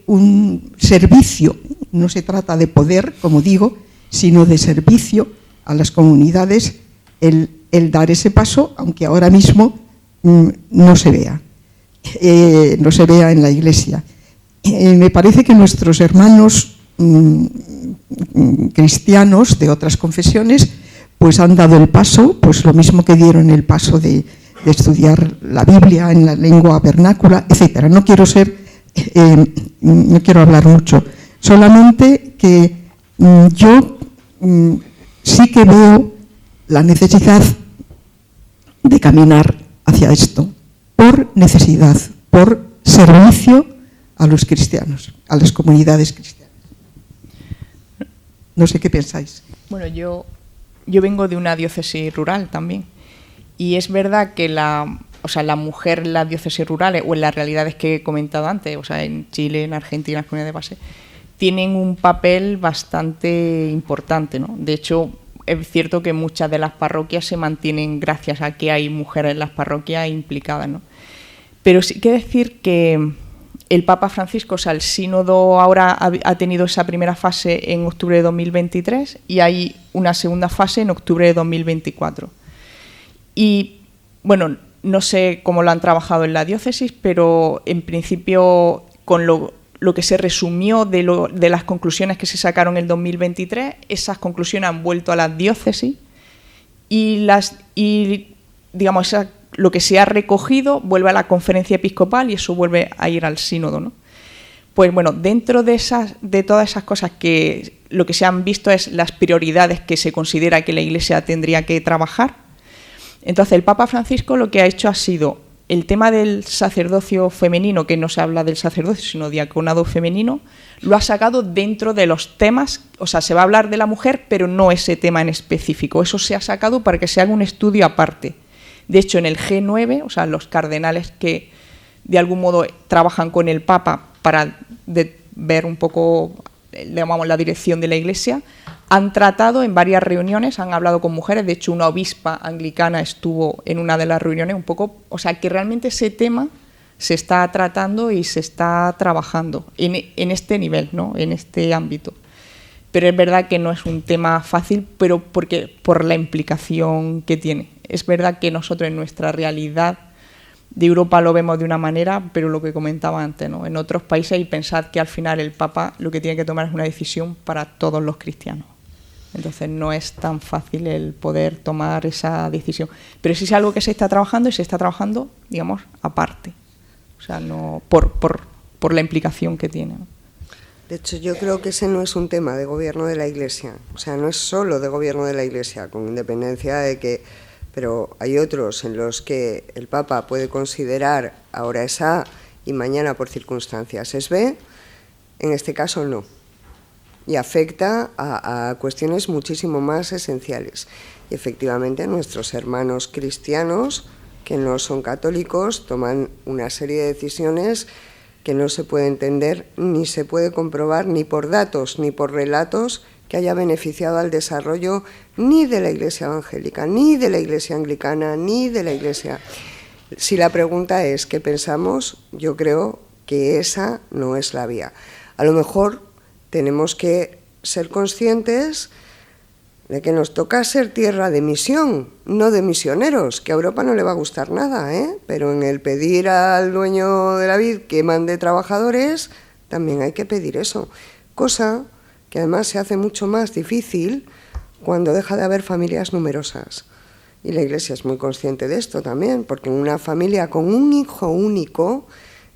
un servicio, no se trata de poder, como digo, sino de servicio a las comunidades, el dar ese paso, aunque ahora mismo no se vea en la Iglesia. Me parece que nuestros hermanos cristianos de otras confesiones pues han dado el paso, pues lo mismo que dieron el paso de estudiar la Biblia en la lengua vernácula, etcétera. No quiero hablar mucho, solamente que yo sí que veo la necesidad de caminar hacia esto, por necesidad, por servicio a los cristianos, a las comunidades cristianas. No sé qué pensáis. Bueno, yo vengo de una diócesis rural también, y es verdad que la mujer en las diócesis rurales, o en las realidades que he comentado antes, o sea, en Chile, en Argentina, en las comunidades de base, tienen un papel bastante importante, ¿no? De hecho, es cierto que muchas de las parroquias se mantienen gracias a que hay mujeres en las parroquias implicadas, ¿no? Pero sí que decir que el Papa Francisco, o sea, el sínodo ahora ha tenido esa primera fase en octubre de 2023 y hay una segunda fase en octubre de 2024. Y, bueno, no sé cómo lo han trabajado en la diócesis, pero en principio con lo que se resumió de las conclusiones que se sacaron en el 2023, esas conclusiones han vuelto a las diócesis y digamos, lo que se ha recogido vuelve a la conferencia episcopal y eso vuelve a ir al sínodo, ¿no? Pues bueno, dentro de todas esas cosas que lo que se han visto es las prioridades que se considera que la Iglesia tendría que trabajar. Entonces el Papa Francisco lo que ha hecho ha sido el tema del sacerdocio femenino, que no se habla del sacerdocio, sino diaconado femenino, lo ha sacado dentro de los temas, o sea, se va a hablar de la mujer, pero no ese tema en específico. Eso se ha sacado para que se haga un estudio aparte. De hecho, en el G9, o sea, los cardenales que de algún modo trabajan con el Papa para ver un poco, digamos, la dirección de la Iglesia, han tratado en varias reuniones, han hablado con mujeres, de hecho una obispa anglicana estuvo en una de las reuniones un poco, o sea, que realmente ese tema se está tratando y se está trabajando en este nivel, ¿no? En este ámbito. Pero es verdad que no es un tema fácil, pero por la implicación que tiene. Es verdad que nosotros en nuestra realidad de Europa lo vemos de una manera, pero lo que comentaba antes, ¿no? En otros países, y pensad que al final el Papa lo que tiene que tomar es una decisión para todos los cristianos. Entonces no es tan fácil el poder tomar esa decisión. Pero sí es algo que se está trabajando y se está trabajando, digamos, aparte. O sea, no por la implicación que tiene, ¿no? De hecho, yo creo que ese no es un tema de gobierno de la Iglesia. O sea, no es solo de gobierno de la Iglesia, con independencia de que... Pero hay otros en los que el Papa puede considerar ahora es A y mañana por circunstancias es B. En este caso no. Y afecta a cuestiones muchísimo más esenciales. Y efectivamente nuestros hermanos cristianos, que no son católicos, toman una serie de decisiones que no se puede entender ni se puede comprobar ni por datos ni por relatos que haya beneficiado al desarrollo ni de la Iglesia evangélica, ni de la Iglesia anglicana, ni de la Iglesia. Si la pregunta es ¿qué pensamos? Yo creo que esa no es la vía. A lo mejor tenemos que ser conscientes de que nos toca ser tierra de misión, no de misioneros, que a Europa no le va a gustar nada, pero en el pedir al dueño de la vid que mande trabajadores, también hay que pedir eso, cosa que además se hace mucho más difícil cuando deja de haber familias numerosas. Y la Iglesia es muy consciente de esto también, porque en una familia con un hijo único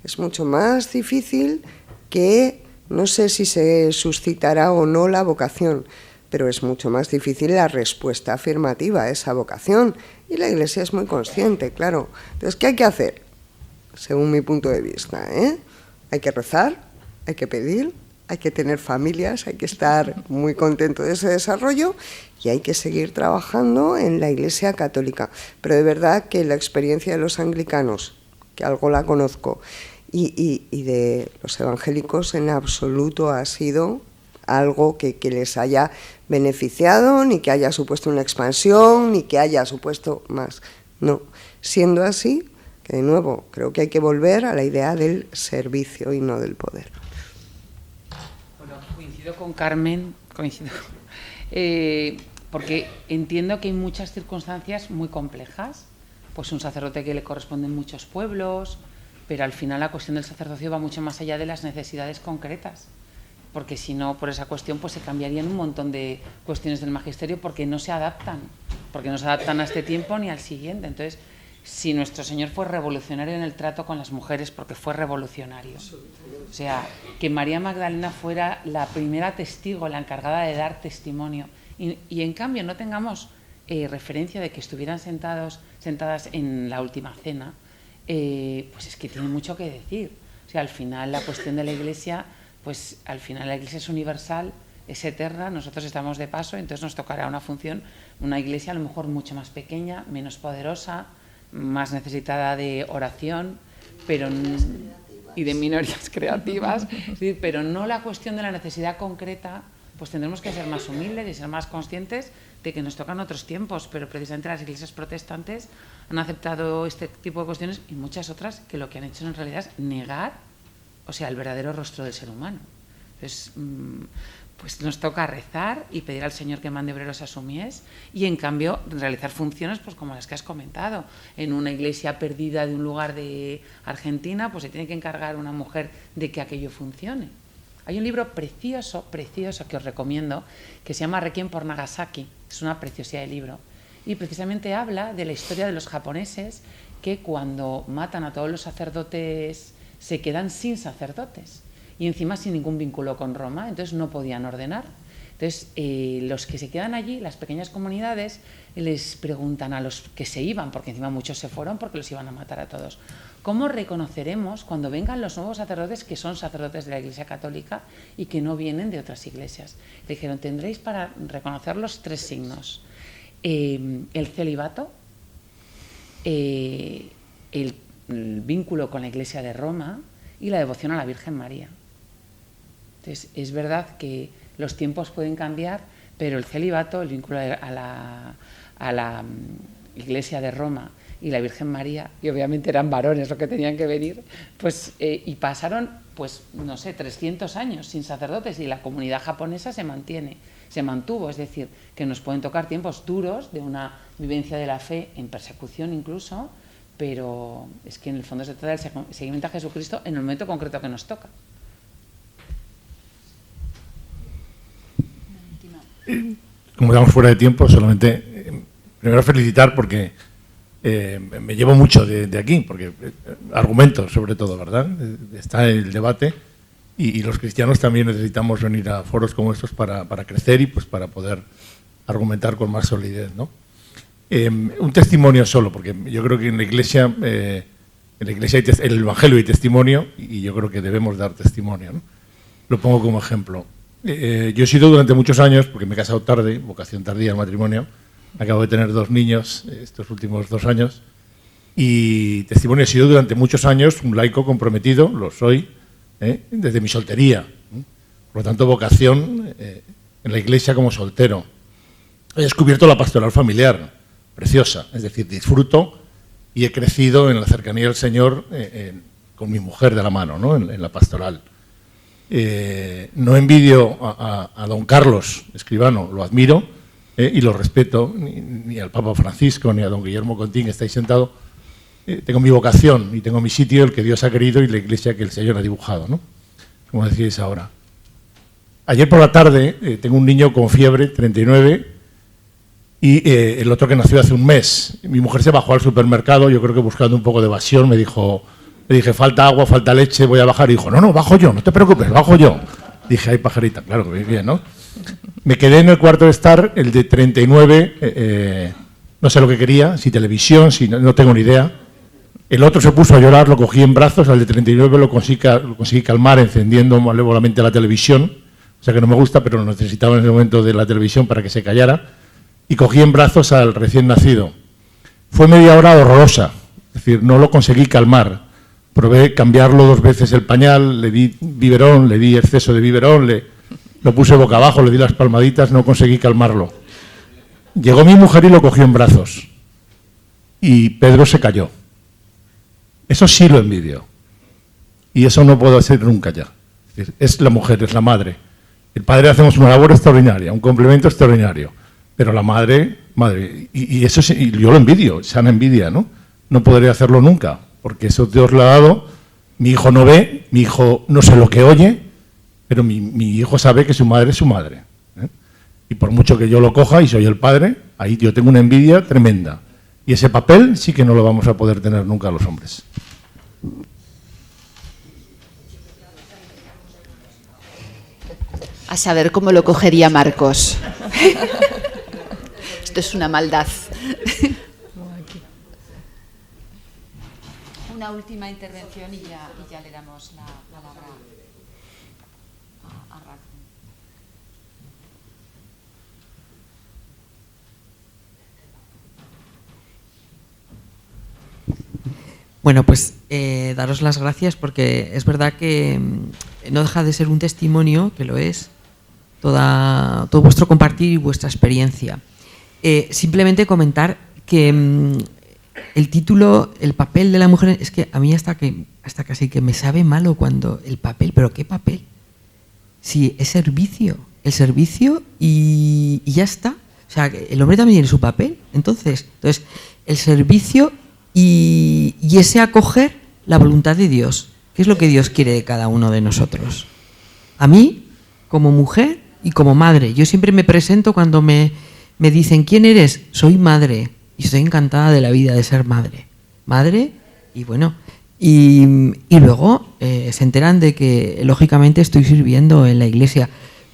es mucho más difícil que, no sé si se suscitará o no la vocación, pero es mucho más difícil la respuesta afirmativa a esa vocación. Y la Iglesia es muy consciente, claro. Entonces, ¿qué hay que hacer? Según mi punto de vista, hay que rezar, hay que pedir, hay que tener familias, hay que estar muy contento de ese desarrollo y hay que seguir trabajando en la Iglesia católica. Pero de verdad que la experiencia de los anglicanos, que algo la conozco, y de los evangélicos en absoluto ha sido algo que les haya beneficiado, ni que haya supuesto una expansión, ni que haya supuesto más. No, siendo así, que de nuevo creo que hay que volver a la idea del servicio y no del poder. Bueno, coincido con Carmen, porque entiendo que hay muchas circunstancias muy complejas, pues un sacerdote que le corresponden muchos pueblos, pero al final la cuestión del sacerdocio va mucho más allá de las necesidades concretas, porque si no, por esa cuestión, pues se cambiarían un montón de cuestiones del magisterio porque no se adaptan a este tiempo ni al siguiente. Entonces, si nuestro Señor fue revolucionario en el trato con las mujeres, porque fue revolucionario, o sea, que María Magdalena fuera la primera testigo, la encargada de dar testimonio, y en cambio no tengamos referencia de que estuvieran sentadas en la última cena, pues es que tiene mucho que decir. O sea, al final la cuestión de la Iglesia, pues al final la Iglesia es universal, es eterna, nosotros estamos de paso, entonces nos tocará una función, una Iglesia a lo mejor mucho más pequeña, menos poderosa, más necesitada de oración, pero y de minorías creativas, sí, pero no la cuestión de la necesidad concreta, pues tendremos que ser más humildes y ser más conscientes de que nos tocan otros tiempos, pero precisamente las iglesias protestantes han aceptado este tipo de cuestiones y muchas otras que lo que han hecho en realidad es negar, o sea, el verdadero rostro del ser humano. Entonces, pues nos toca rezar y pedir al Señor que mande obreros a su mies y, en cambio, realizar funciones pues como las que has comentado. En una iglesia perdida de un lugar de Argentina, pues se tiene que encargar una mujer de que aquello funcione. Hay un libro precioso que os recomiendo, que se llama Requiem por Nagasaki. Es una preciosidad de libro. Y precisamente habla de la historia de los japoneses que cuando matan a todos los sacerdotes se quedan sin sacerdotes. Y encima sin ningún vínculo con Roma, entonces no podían ordenar. Entonces, los que se quedan allí, las pequeñas comunidades, les preguntan a los que se iban, porque encima muchos se fueron porque los iban a matar a todos, ¿cómo reconoceremos cuando vengan los nuevos sacerdotes que son sacerdotes de la Iglesia Católica y que no vienen de otras iglesias? Le dijeron, tendréis para reconocer los 3 signos. El celibato, el vínculo con la Iglesia de Roma y la devoción a la Virgen María. Entonces, es verdad que los tiempos pueden cambiar, pero el celibato, el vínculo a la Iglesia de Roma y la Virgen María, y obviamente eran varones los que tenían que venir, pues y pasaron, pues no sé, 300 años sin sacerdotes y la comunidad japonesa se mantuvo, es decir, que nos pueden tocar tiempos duros de una vivencia de la fe en persecución incluso, pero es que en el fondo se trata del seguimiento a Jesucristo en el momento concreto que nos toca. Como estamos fuera de tiempo, solamente primero felicitar porque me llevo mucho de aquí, porque argumentos sobre todo, ¿verdad? Está el debate y los cristianos también necesitamos venir a foros como estos para crecer y pues para poder argumentar con más solidez, ¿no? Un testimonio solo, porque yo creo que en la Iglesia hay el Evangelio y testimonio, y yo creo que debemos dar testimonio, ¿no? Lo pongo como ejemplo. Yo he sido durante muchos años, porque me he casado tarde, vocación tardía al matrimonio, acabo de tener 2 niños estos últimos 2 años, y testimonio he sido durante muchos años un laico comprometido, lo soy, desde mi soltería. Por lo tanto, vocación en la Iglesia como soltero. He descubierto la pastoral familiar, preciosa, es decir, disfruto y he crecido en la cercanía del Señor con mi mujer de la mano, ¿no? en la pastoral. No envidio a don Carlos Escribano, lo admiro, y lo respeto, ni al Papa Francisco, ni a don Guillermo Contín, que estáis sentado. Tengo mi vocación y tengo mi sitio, el que Dios ha querido y la iglesia que el Señor ha dibujado, ¿no? Como decíais ahora. Ayer por la tarde tengo un niño con fiebre, 39, y el otro que nació hace un mes. Mi mujer se bajó al supermercado, yo creo que buscando un poco de evasión, le dije, falta agua, falta leche, voy a bajar. Y dijo, no, bajo yo, no te preocupes, bajo yo. Dije, ay, pajarita, claro que bien, ¿no? Me quedé en el cuarto de estar, el de 39, no sé lo que quería, si televisión, si no tengo ni idea. El otro se puso a llorar, lo cogí en brazos, al de 39 lo conseguí calmar encendiendo malévolamente la televisión, o sea que no me gusta, pero lo necesitaba en ese momento de la televisión para que se callara, y cogí en brazos al recién nacido. Fue media hora horrorosa, es decir, no lo conseguí calmar. Probé cambiarlo 2 veces el pañal, le di biberón, le di exceso de biberón, lo puse boca abajo, le di las palmaditas, no conseguí calmarlo. Llegó mi mujer y lo cogió en brazos. Y Pedro se cayó. Eso sí lo envidio. Y eso no puedo hacer nunca ya. Es la mujer, es la madre. El padre hacemos una labor extraordinaria, un complemento extraordinario. Pero la madre, y eso sí, yo lo envidio, sana envidia, ¿no? No podré hacerlo nunca, porque eso Dios lo ha dado. Mi hijo no ve, mi hijo no sé lo que oye, pero mi hijo sabe que su madre es su madre. Y por mucho que yo lo coja y soy el padre, ahí yo tengo una envidia tremenda. Y ese papel sí que no lo vamos a poder tener nunca los hombres. A saber cómo lo cogería Marcos. Esto es una maldad. Una última intervención y ya le damos la palabra a Rafa. Bueno, pues daros las gracias porque es verdad que no deja de ser un testimonio, que lo es, todo vuestro compartir y vuestra experiencia. Simplemente comentar que el título, el papel de la mujer, es que a mí hasta casi que me sabe malo cuando el papel, pero ¿qué papel? Si es servicio, el servicio y ya está. O sea, el hombre también tiene su papel. Entonces el servicio y ese acoger la voluntad de Dios, que es lo que Dios quiere de cada uno de nosotros. A mí, como mujer y como madre, yo siempre me presento cuando me dicen ¿quién eres? Soy madre y estoy encantada de la vida de ser madre. Madre y bueno, y luego se enteran de que lógicamente estoy sirviendo en la iglesia,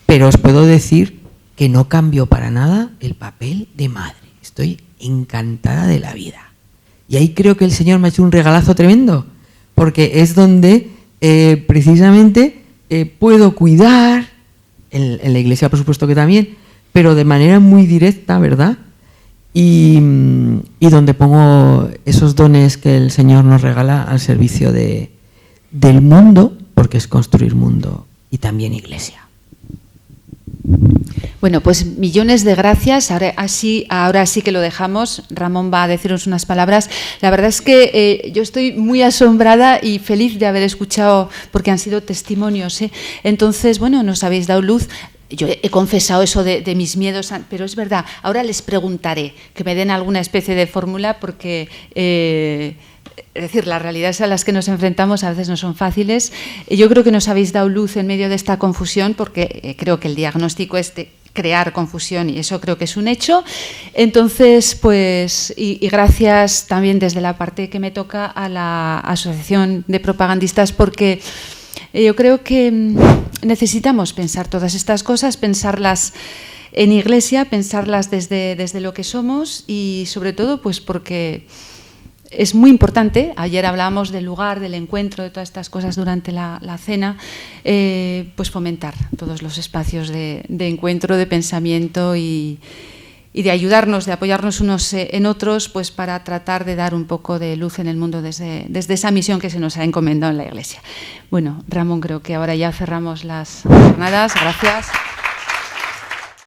pero os puedo decir que no cambio para nada el papel de madre. Estoy encantada de la vida. Y ahí creo que el Señor me ha hecho un regalazo tremendo, porque es donde precisamente puedo cuidar, en la iglesia por supuesto que también, pero de manera muy directa, ¿verdad? Y donde pongo esos dones que el Señor nos regala al servicio del mundo, porque es construir mundo y también iglesia. Bueno, pues millones de gracias. Ahora sí que lo dejamos. Ramón va a decirnos unas palabras. La verdad es que yo estoy muy asombrada y feliz de haber escuchado, porque han sido testimonios, ¿eh? Entonces, bueno, nos habéis dado luz. Yo he confesado eso de mis miedos, pero es verdad. Ahora les preguntaré que me den alguna especie de fórmula porque... es decir, las realidades a las que nos enfrentamos a veces no son fáciles. Yo creo que nos habéis dado luz en medio de esta confusión, porque creo que el diagnóstico es de crear confusión y eso creo que es un hecho. Entonces, pues, y gracias también desde la parte que me toca a la Asociación de Propagandistas, porque yo creo que necesitamos pensar todas estas cosas, pensarlas en iglesia, pensarlas desde lo que somos y sobre todo pues porque... es muy importante, ayer hablábamos del lugar, del encuentro, de todas estas cosas durante la cena, pues fomentar todos los espacios de encuentro, de pensamiento y de ayudarnos, de apoyarnos unos en otros, pues para tratar de dar un poco de luz en el mundo desde esa misión que se nos ha encomendado en la Iglesia. Bueno, Ramón, creo que ahora ya cerramos las jornadas. Gracias.